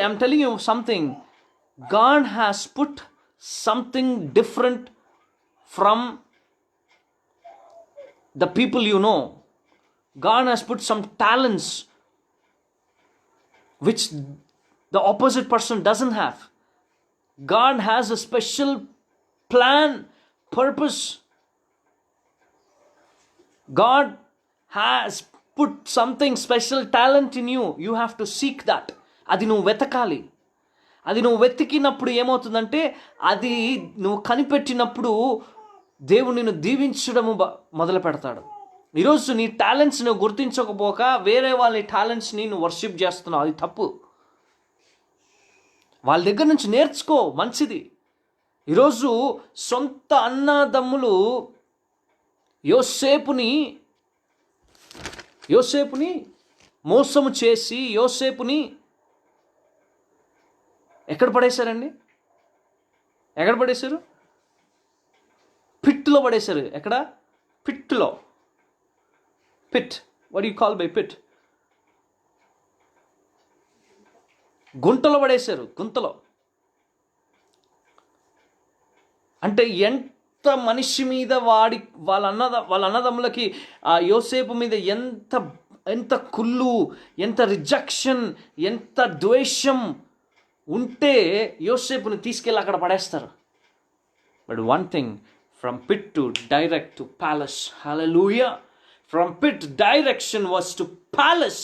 I'm telling you something. God has put something different from the people you know. God has put some talents which the opposite person doesn't have. God has a special plan, purpose. God has put something special talent in you. You have to seek that. అది నువ్వు వెతకాలి. అది నువ్వు వెతికినప్పుడు ఏమవుతుందంటే, అది నువ్వు కనిపెట్టినప్పుడు దేవుడు నిన్ను దీవించడము మొదలు పెడతాడు. ఈరోజు నీ టాలెంట్స్ నువ్వు గుర్తించకపోక వేరే వాళ్ళ టాలెంట్స్ని నువ్వు వర్షిప్ చేస్తున్నావు. అది తప్పు. వాళ్ళ దగ్గర నుంచి నేర్చుకో, మంచిది. ఈరోజు సొంత అన్నదమ్ములు యోసేపుని మోసము చేసి యోసేపుని ఎక్కడ పడేశారండి? పిట్లో పడేశారు. ఎక్కడ? పిట్లో. What you call by pit? గుంటలో పడేశారు. గుంతలో అంటే ఎంత మనిషి మీద వాళ్ళ అన్నదమ్ములకి ఆ యోసేపు మీద ఎంత కుళ్ళు, ఎంత రిజెక్షన్, ఎంత ద్వేషం ఉంటే యోసేపుని తీసుకెళ్ళి అక్కడ పడేస్తారు. But one thing, from pit to direct to palace. Hallelujah. From pit direction was to palace.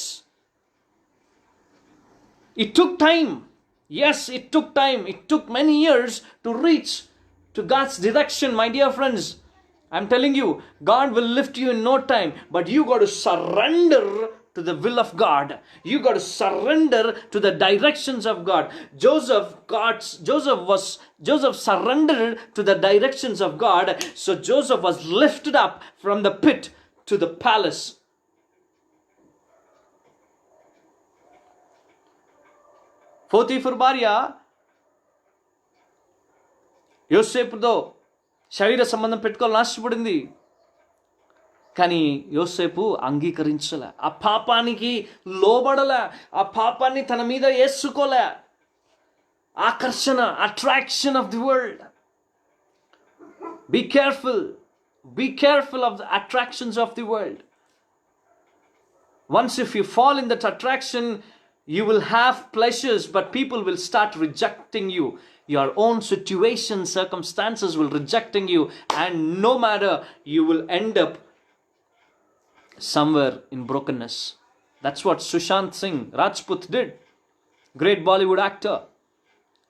It took time. Yes, it took time. It took many years to reach to God's direction, my dear friends. I'm telling you, God will lift you in no time, but you got to surrender to the will of God. You got to surrender to the directions of God. Joseph surrendered to the directions of God. So Joseph was lifted up from the pit to the palace. Potiphar భార్య యోసేపుతో శరీర సంబంధం పెట్టుకోవాలని ఆశపడింది, కానీ యోసేపు అంగీకరించలే, ఆ పాపానికి లోబడలే, ఆ పాపాన్ని తన మీద వేసుకోలే. ఆకర్షణ, attraction of the world. Be careful of the attractions of the world. Once if you fall in that attraction, you will have pleasures, but people will start rejecting you. Your own situations, circumstances will rejecting you, and no matter, you will end up somewhere in brokenness. That's what Sushant Singh Rajput did. Great Bollywood actor.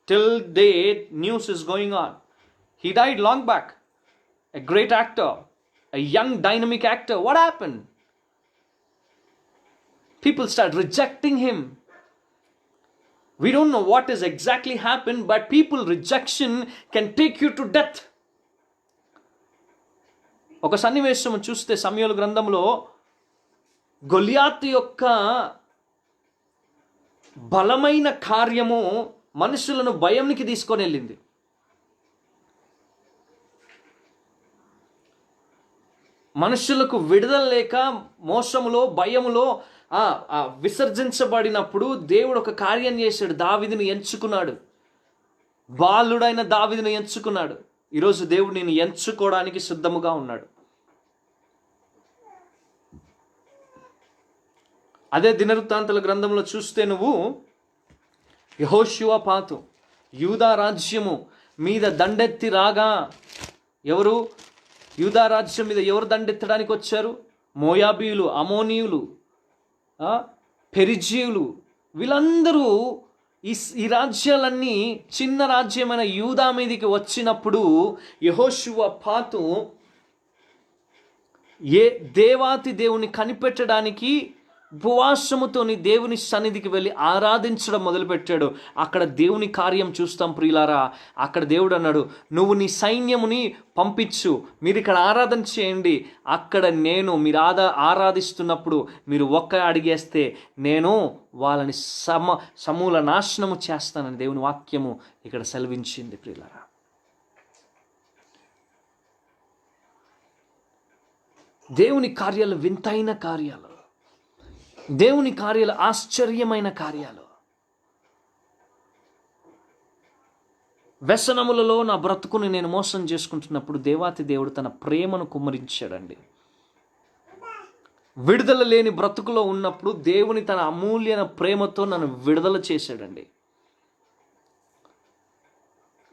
Till date, news is going on. He died long back. A great actor, a young dynamic actor. What happened? People start rejecting him. We don't know what has exactly happened, but people rejection can take you to death. ఒక సన్నివేశం చూస్తే సమూయేలు గ్రంథంలో గొలియాతు యొక్క బలమైన కార్యము మనుషులను భయంకి తీసుకొని వెళ్ళింది. మనుషులకు విడుదల లేక మోసములో, భయములో విసర్జించబడినప్పుడు దేవుడు ఒక కార్యం చేశాడు. దావీదును ఎంచుకున్నాడు, బాలుడైన దావీదును ఎంచుకున్నాడు. ఈరోజు దేవుడు నేను ఎంచుకోవడానికి సిద్ధముగా ఉన్నాడు. అదే దినవృత్తాంతాల గ్రంథంలో చూస్తే నువ్వు యెహోషువపాతు యూదా రాజ్యము మీద దండెత్తి రాగా, ఎవరు యూదా రాజ్యం మీద ఎవరు దండెత్తడానికి వచ్చారు? మోయాబీయులు, అమోనీయులు, పెరిజీయులు. వీళ్ళందరూ ఈ రాజ్యాలన్నీ చిన్న రాజ్యమైన యూదా మీదకి వచ్చినప్పుడు యెహోషువపాతు దేవాతి దేవుని కనిపెట్టడానికి ఉపవాసముతోని దేవుని సన్నిధికి వెళ్ళి ఆరాధించడం మొదలుపెట్టాడు. అక్కడ దేవుని కార్యం చూస్తాం ప్రియులారా. అక్కడ దేవుడు అన్నాడు, నువ్వు నీ సైన్యముని పంపించు, మీరు ఇక్కడ ఆరాధన చేయండి. అక్కడ నేను మీరు ఆరాధిస్తున్నప్పుడు మీరు ఒక్క అడిగేస్తే నేను వాళ్ళని సమూల నాశనము చేస్తానని దేవుని వాక్యము ఇక్కడ సెలవించింది ప్రియులారా. దేవుని కార్యాలు వింతైన కార్యాలు, దేవుని కార్యాలు ఆశ్చర్యమైన కార్యాలు. వ్యసనములలో నా బ్రతుకుని నేను మోసం చేసుకుంటున్నప్పుడు దేవాతి దేవుడు తన ప్రేమను కుమ్మరించాడండి. విడుదల లేని బ్రతుకులో ఉన్నప్పుడు దేవుని తన అమూల్యమైన ప్రేమతో నన్ను విడుదల చేశాడండి.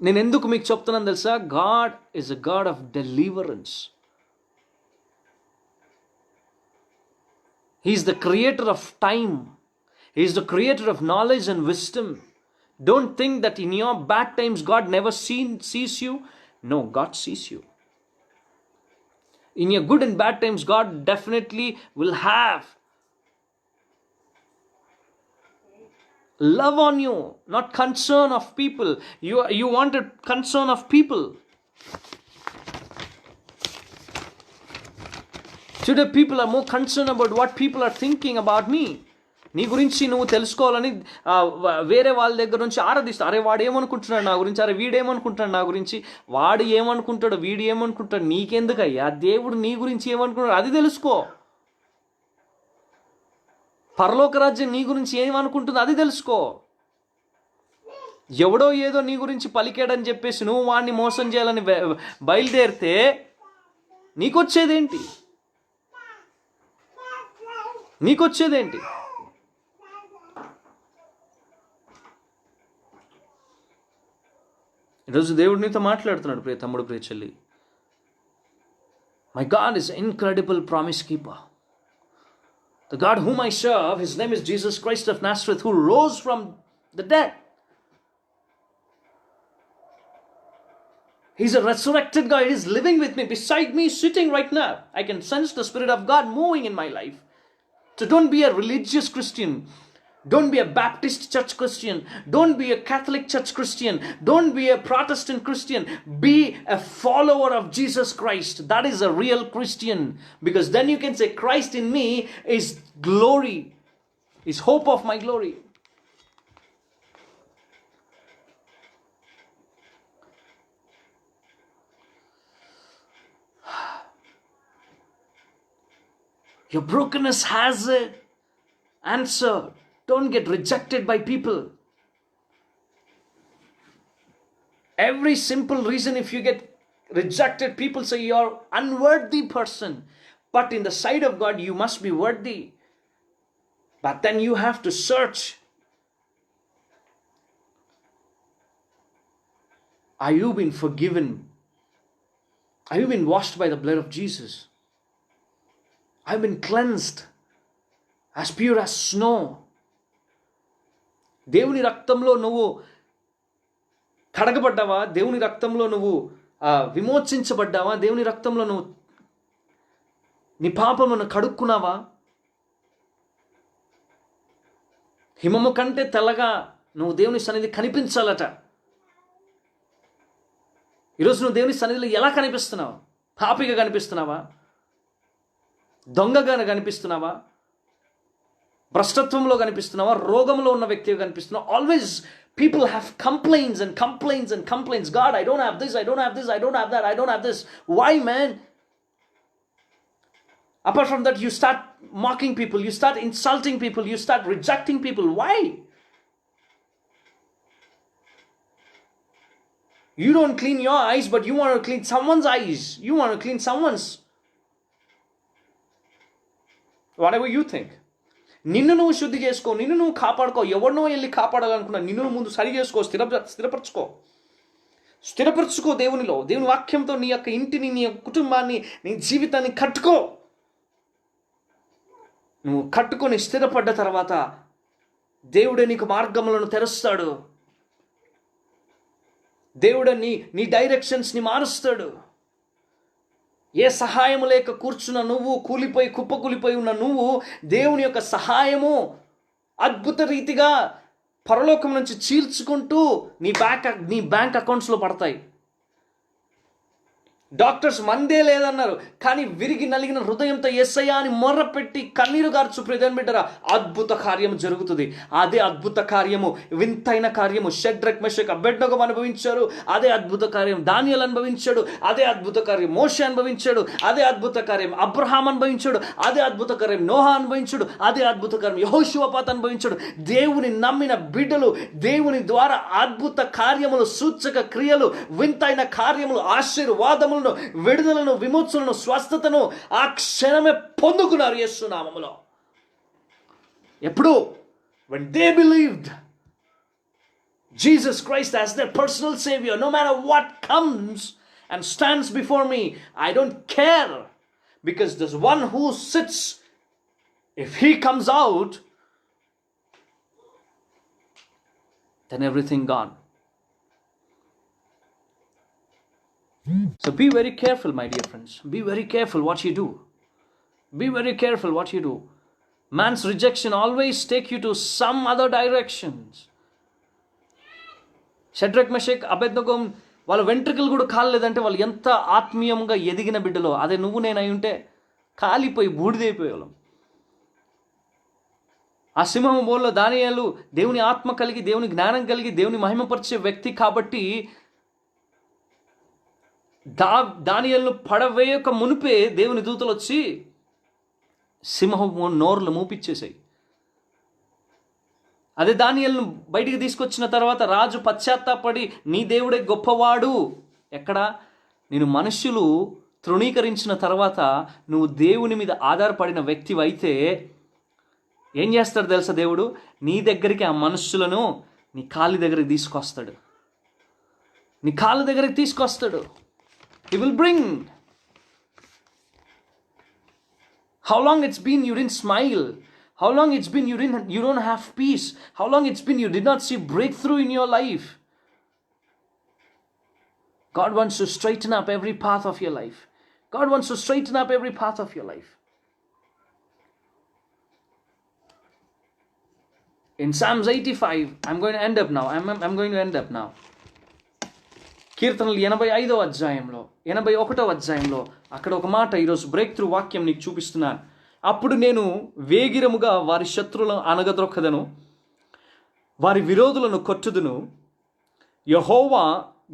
నేను ఎందుకు మీకు చెప్తున్నాను తెలుసా? God is a God of deliverance. He is the creator of time. He is the creator of knowledge and wisdom. Don't think that in your bad times God never sees you. No, God sees you. In your good and bad times, God definitely will have love on you, not concern of people. You want a concern of people. Today people are more concerned about what people are thinking about me. నీ గురించి నువ్వు తెలుసుకోవాలని వేరే వాళ్ళ దగ్గర నుంచి ఆరాధిస్తా. అరే వాడు ఏమనుకుంటున్నాడు నా గురించి, అరే వీడేమనుకుంటాడు నా గురించి, వాడు ఏమనుకుంటాడు, వీడు ఏమనుకుంటాడు, నీకెందుకయ్యా? దేవుడు నీ గురించి ఏమనుకుంటాడు అది తెలుసుకో. పరలోక రాజ్యం నీ గురించి ఏమనుకుంటుందో అది తెలుసుకో. ఎవడో ఏదో నీ గురించి పలికాడని చెప్పేసి నువ్వు వాడిని మోసం చేయాలని బయలుదేరితే నీకొచ్చేదేంటి? ఈరోజు దేవుడు నీతో మాట్లాడుతున్నాడు ప్రియ తమ్ముడు, ప్రియ చెల్లి. My God is incredible promise keeper. The God whom I serve, his name is Jesus Christ of Nazareth, who rose from the dead. He's a resurrected God. He is living with me, beside me, sitting right now. I can sense the Spirit of God moving in my life. So don't be a religious Christian. Don't be a Baptist church Christian. Don't be a Catholic church Christian. Don't be a Protestant Christian. Be a follower of Jesus Christ. That is a real Christian. Because then you can say, Christ in me is glory, is hope of my glory. Your brokenness has an answer. Don't get rejected by people. Every simple reason, if you get rejected, people say you're unworthy person. But in the sight of God, you must be worthy. But then you have to search. Are you been forgiven? Have you been washed by the blood of Jesus? I've been cleansed as pure as snow. దేవుని రక్తంలో నువ్వు కడగబడ్డావా? దేవుని రక్తంలో నువ్వు విమోచించబడ్డావా? దేవుని రక్తంలో నువ్వు నీ పాపమును కడుక్కున్నావా? హిమము కంటే తెల్లగా నువ్వు దేవుని సన్నిధి కనిపించాలట. ఈరోజు నువ్వు దేవుని సన్నిధిలో ఎలా కనిపిస్తున్నావు? పాపిగా కనిపిస్తున్నావా? దొంగగా కనిపిస్తున్నావా? భ్రష్టత్వంలో కనిపిస్తున్నావా? రోగంలో ఉన్న వ్యక్తిగా కనిపిస్తున్నావా? Always people have complaints and complaints and complaints. God, I don't have this, I don't have this, I don't have that, I don't have this. Why, man? Apart from that, you start mocking people, you start insulting people, you start rejecting people. Why? You don't clean your eyes, but you want to clean someone's eyes. You want to clean someone's. Whatever you think. నిన్ను నువ్వు శుద్ధి చేసుకో, నిన్ను నువ్వు కాపాడుకో. ఎవరినో వెళ్ళి కాపాడాలనుకున్నా నిన్ను ముందు సరి చేసుకో, స్థిరపరచుకో దేవునిలో. దేవుని వాక్యంతో నీ యొక్క ఇంటిని, నీ యొక్క కుటుంబాన్ని, నీ జీవితాన్ని కట్టుకో. నువ్వు కట్టుకొని స్థిరపడ్డ తర్వాత దేవుడే నీకు మార్గములను తెరుస్తాడు. దేవుడే నీ డైరెక్షన్స్ని మారుస్తాడు. ఏ సహాయము లేక కూర్చున్న నువ్వు, కుప్పకూలిపోయి ఉన్న నువ్వు, దేవుని యొక్క సహాయము అద్భుత రీతిగా పరలోకం నుంచి చీల్చుకుంటూ నీ బ్యాంక్ అకౌంట్స్లో పడతాయి. డాక్టర్స్ మందే లేదన్నారు, కానీ విరిగి నలిగిన హృదయంతో యేసయ్యా అని మొర్రపెట్టి కన్నీరు గార్చు ప్రియమైన బిడ్డరా, అద్భుత కార్యము జరుగుతుంది. అదే అద్భుత కార్యము, వింతైన కార్యము షడ్రక్ మెషక్ అబేద్నెగో అనుభవించారు. అదే అద్భుత కార్యం దానియేలు అనుభవించాడు. అదే అద్భుత కార్యం మోషే అనుభవించాడు. అదే అద్భుత కార్యం అబ్రహాం అనుభవించాడు. అదే అద్భుత కార్యం నోహా అనుభవించాడు. అదే అద్భుత కార్యం యెహోషువపాతు అనుభవించాడు. దేవుని నమ్మిన బిడ్డలు దేవుని ద్వారా అద్భుత కార్యములు, సూచక క్రియలు, వింతైన కార్యములు, ఆశీర్వాదములు, విడుదలను, విమోచనను, స్వస్థతను ఆ క్షణమే పొందుకున్నారు యేసు నామములో. ఎప్పుడు? when they believed Jesus Christ as their personal savior. No matter what comes and stands before me, I don't care, because there's one who sits. If he comes out, then everything gone. So be very careful, my dear friends. Be very careful what you do. Be very careful what you do. Man's rejection always take you to some other directions. Shadrach Meshach అబేద్నెగో వాళ్ళ వెంట్రుకలు కూడా కాలేదంటే వాళ్ళు ఎంత ఆత్మీయంగా ఎదిగిన బిడ్డలో. అదే నువ్వు నేను అయి ఉంటే కాలిపోయి బూడిదైపోయేవాళ్ళం. ఆ సింహము బోన్లో దానియేలు దేవుని ఆత్మ కలిగి, దేవుని జ్ఞానం కలిగి, దేవుని మహిమపరిచే వ్యక్తి కాబట్టి దానియేలును పడవేయక మునిపే దేవుని దూతలు వచ్చి సింహము నోర్లు మూపిచ్చేసాయి. అదే దానియేలును బయటికి తీసుకొచ్చిన తర్వాత రాజు పశ్చాత్తాపడి నీ దేవుడే గొప్పవాడు. ఎక్కడ? నేను మనుష్యులు తృణీకరించిన తర్వాత నువ్వు దేవుని మీద ఆధారపడిన వ్యక్తివి అయితే ఏం చేస్తాడు తెలుసా? దేవుడు నీ దగ్గరికి ఆ మనుష్యులను నీ కాళ్ళ దగ్గరికి తీసుకొస్తాడు. నీ కాళ్ళ దగ్గరికి తీసుకొస్తాడు. He will bring. How long it's been you didn't smile? How long it's been you don't have peace? How long it's been you did not see breakthrough in your life? God wants to straighten up every path of your life. God wants to straighten up every path of your life. In Psalms 85, I'm going to end up now. I'm going to end up now. కీర్తనలు 85వ అధ్యాయంలో 81వ అధ్యాయంలో అక్కడ ఒక మాట ఈరోజు break through వాక్యం నీకు చూపిస్తున్నాను. అప్పుడు నేను వేగిరముగా వారి శత్రువులను అనగద్రొక్కదను, వారి విరోధులను కొట్టుదును. యెహోవా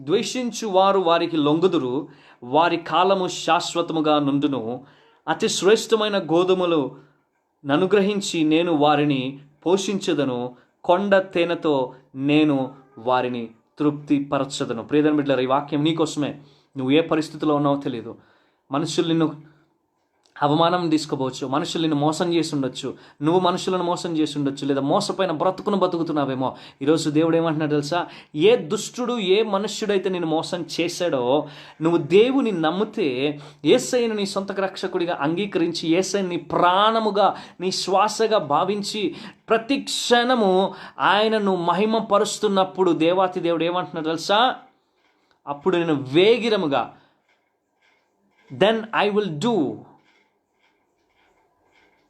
ద్వేషించు వారు వారికి లొంగుదురు, వారి కాలము శాశ్వతముగా నుండును. అతి శ్రేష్టమైన గోధుమలు ననుగ్రహించి నేను వారిని పోషించదను, కొండ తేనెతో నేను వారిని తృప్తిపరచదను. ప్రియమైన బిడ్డలారా, ఈ వాక్యం నీకోసమే. నువ్వు ఏ పరిస్థితిలో ఉన్నావో తెలియదు. మనుషులు నిన్ను అవమానం తీసుకోవచ్చు, మనుషులు నిన్ను మోసం చేసి ఉండొచ్చు, నువ్వు మనుషులను మోసం చేసి ఉండొచ్చు, లేదా మోసపోయిన బ్రతుకును బతుకుతున్నావేమో. ఈరోజు దేవుడు ఏమంటున్నాడు తెలుసా? ఏ దుష్టుడు, ఏ మనుష్యుడైతే నిన్ను మోసం చేశాడో, నువ్వు దేవుని నమ్మితే, యేసయ్యను నీ సొంత రక్షకుడిగా అంగీకరించి, యేసయ్యను నీ ప్రాణముగా, నీ శ్వాసగా భావించి ప్రతి క్షణము ఆయనను మహిమ పరుస్తున్నప్పుడు దేవాతి దేవుడు ఏమంటున్నాడు తెలుసా? అప్పుడు నేను వేగిరముగా, then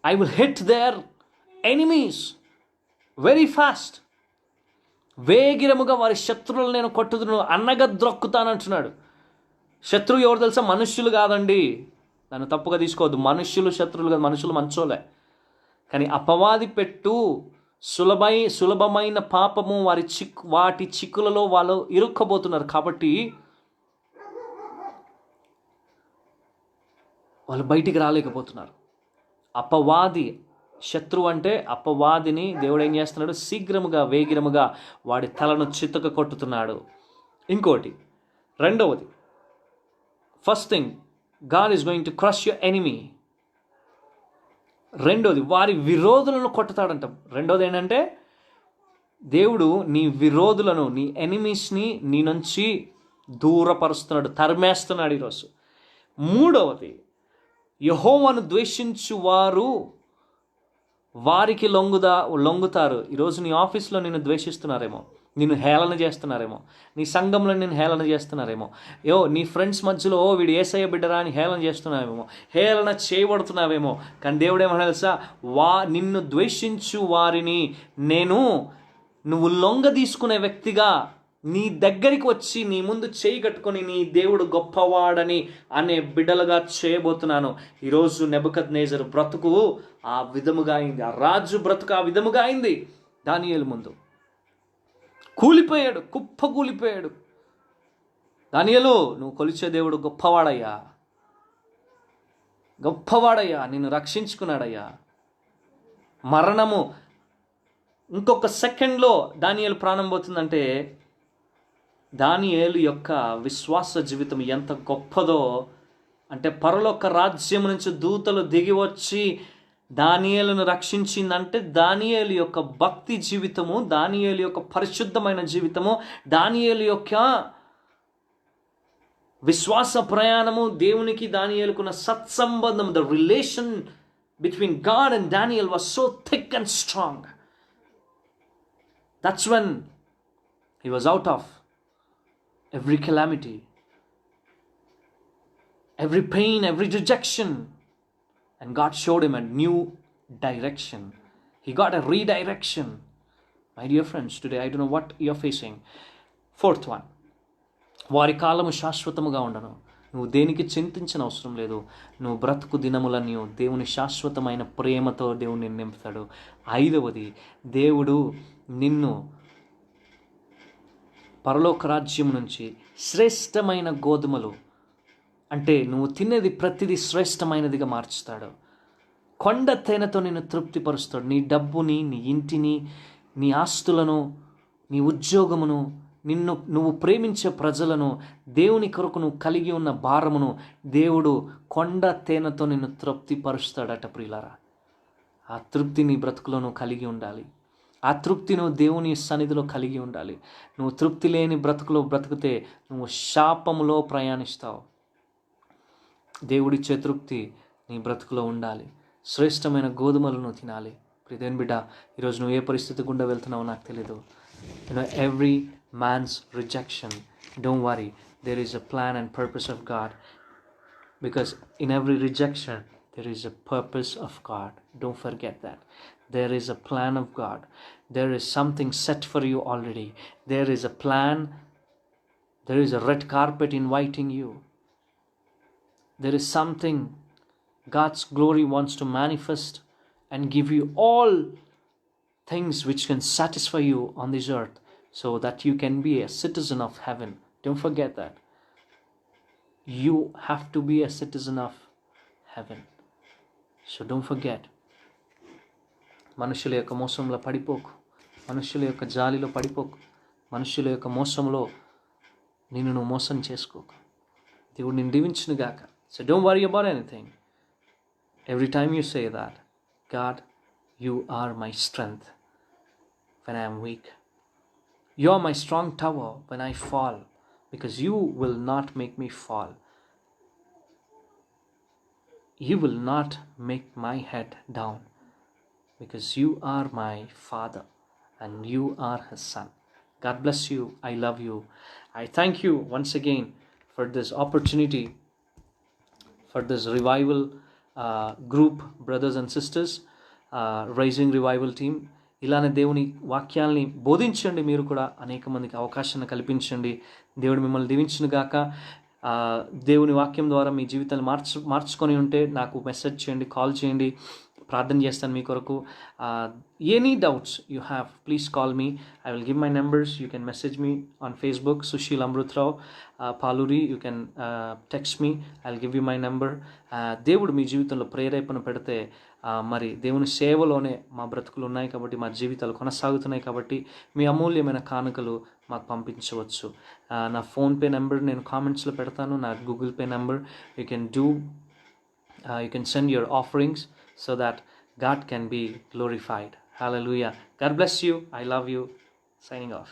I will hit their enemies very fast. వేగిరముగా వారి శత్రువులను నేను కొట్టుదును, అన్నగా ద్రొక్కుతానంటున్నాడు. శత్రువు ఎవరు తెలుసా? మనుష్యులు కాదండి, నన్ను తప్పుగా తీసుకోవద్దు. మనుష్యులు శత్రువులు కాదు, మనుషులు మంచోలే. కానీ అపవాది పెట్టు సులభమైన పాపము వాటి చిక్కులలో వాళ్ళు ఇరుక్కబోతున్నారు. కాబట్టి వాళ్ళు బయటికి రాలేకపోతున్నారు. అపవాది శత్రువు అంటే అపవాదిని దేవుడు ఏం చేస్తున్నాడు? శీఘ్రముగా వేగిరముగా వాడి తలను చితక కొట్టుతున్నాడు. ఇంకోటి, రెండవది, first thing, God is going to crush your enemy. రెండోది, వారి విరోధులను కొట్టుతాడంట. రెండోది ఏంటంటే దేవుడు నీ విరోధులను, నీ ఎనిమీస్ని నీ నుంచి దూరపరుస్తున్నాడు, తరిమేస్తున్నాడు ఈరోజు. మూడవది, యెహోవాను ద్వేషించు వారు వారికి లొంగుతారు. ఈరోజు నీ ఆఫీస్లో నిన్ను ద్వేషిస్తున్నారేమో, నిన్ను హేళన చేస్తున్నారేమో, నీ సంఘంలో నిన్ను హేళన చేస్తున్నారేమో, నీ ఫ్రెండ్స్ మధ్యలో వీడు యేసయ్య బిడ్డరా అని హేళన చేస్తున్నావేమో, హేళన చేయబడుతున్నావేమో. కానీ దేవుడు ఏమన్నా తెలుసా? నిన్ను ద్వేషించు వారిని నువ్వు లొంగ తీసుకునే వ్యక్తిగా నీ దగ్గరికి వచ్చి నీ ముందు చేయి కట్టుకొని నీ దేవుడు గొప్పవాడని అనే బిడ్డలుగా చేయబోతున్నాను. ఈరోజు నెబుకద్నెజరు బ్రతుకు ఆ విధముగా అయింది, ఆ రాజు బ్రతుకు ఆ విధముగా అయింది. దానియేలు ముందు కూలిపోయాడు, కూలిపోయాడు. దానియేలు, నువ్వు కొలిచే దేవుడు గొప్పవాడయ్యా, గొప్పవాడయ్యా, నిన్ను రక్షించుకున్నాడయ్యా. మరణము ఇంకొక సెకండ్లో దానియేలు ప్రాణం పోతుందంటే దానియేలు యొక్క విశ్వాస జీవితం ఎంత గొప్పదో అంటే, పరలోక రాజ్యం నుంచి దూతలు దిగి వచ్చి దానియేలును రక్షించిందంటే దానియేలు యొక్క భక్తి జీవితము, దానియేలు యొక్క పరిశుద్ధమైన జీవితము, దానియేలు యొక్క విశ్వాస ప్రయాణము, దేవునికి దానియేలుకున్న సత్సంబంధం, the relation between God and Daniel was so thick and strong. That's when he was out of every calamity, every pain, every rejection, and God showed him a new direction. He got a redirection. My dear friends, today I don't know what you're facing. Fourth one, వారి కాలము శాశ్వతముగా ఉండను. నువ్వు దేనికి చింతించిన అవసరం లేదు. నువ్వు బ్రతుకు దినములన్నీ దేవుని శాశ్వతమైన ప్రేమతో దేవుని నింపుతాడు. ఐదవది, దేవుడు నిన్ను పరలోక రాజ్యం నుంచి శ్రేష్టమైన గోధుమలు, అంటే నువ్వు తినేది ప్రతిదీ శ్రేష్టమైనదిగా మార్చుతాడు. కొండ తేనెతో నిన్ను తృప్తిపరుస్తాడు. నీ నీ ఇంటిని, నీ ఆస్తులను, నీ ఉద్యోగమును, నువ్వు ప్రేమించే ప్రజలను, దేవుని కొరకు నువ్వు కలిగి ఉన్న భారమును దేవుడు కొండ తేనెతో నిన్ను తృప్తిపరుస్తాడట. ప్రియులారా, ఆ తృప్తి నీ బ్రతుకులో నువ్వు కలిగి ఉండాలి. ఆ తృప్తి నువ్వు దేవుని సన్నిధిలో కలిగి ఉండాలి. నువ్వు తృప్తి లేని బ్రతుకులో బ్రతికితే నువ్వు శాపములో ప్రయాణిస్తావు. దేవుడిచ్చే తృప్తి నీ బ్రతుకులో ఉండాలి. శ్రేష్టమైన గోధుమలను తినాలి. ప్రియదేవుని బిడ్డ, ఈరోజు నువ్వు ఏ పరిస్థితి గుండా వెళ్తున్నావో నాకు తెలీదు. Every man's rejection, don't worry, there is a plan and purpose of God. Because in every rejection, there is a purpose of God. Don't forget that. There is a plan of God. There is something set for you already. There is a plan. There is a red carpet inviting you. There is something God's glory wants to manifest and give you all things which can satisfy you on this earth, so that you can be a citizen of heaven. Don't forget that. You have to be a citizen of heaven. So don't forget. మనుషుల యొక్క మోసంలో పడిపోకు. మనుషుల యొక్క జాలిలో పడిపోకు. మనుషుల యొక్క మోసంలో నిన్ను నువ్వు మోసం చేసుకోకు. దేవుడు నిన్ను దీవించును గాక. So don't worry about anything. Every time you say that, God, you are my strength when I am weak. You are my strong tower when I fall, because you will not make me fall. You will not make my head down, because you are my Father and you are His Son. God bless you. I love you. I thank you once again for this opportunity, for this revival group, brothers and sisters, rising revival team. ఇలానే దేవుని వాక్యాల్ని బోధించండి. మీరు కూడా అనేక మందికి అవకాశాన్ని కల్పించండి. దేవుడు మిమ్మల్ని దీవించును గాక. దేవుని వాక్యం ద్వారా మీ జీవితాన్ని మార్చుకొని ఉంటే నాకు మెసేజ్ చేయండి, కాల్ చేయండి, ప్రార్థన చేస్తాను మీ కొరకు. Any doubts you have, please call me. I will give my numbers. You can message me on Facebook, Sushil Amrutha Rao Paluri. You can text me. I will give you my number. దేవుడు మీ జీవితంలో ప్రేరేపణ పెడితే, మరి దేవుని సేవలోనే మా బ్రతుకులు ఉన్నాయి కాబట్టి, మా జీవితాలు కొనసాగుతున్నాయి కాబట్టి, మీ అమూల్యమైన కానుకలు మాకు పంపించవచ్చు. నా ఫోన్పే నెంబర్ నేను కామెంట్స్లో పెడతాను, నా Google pay number. You can send your offerings so that God can be glorified. Hallelujah. God bless you. I love you. Signing off.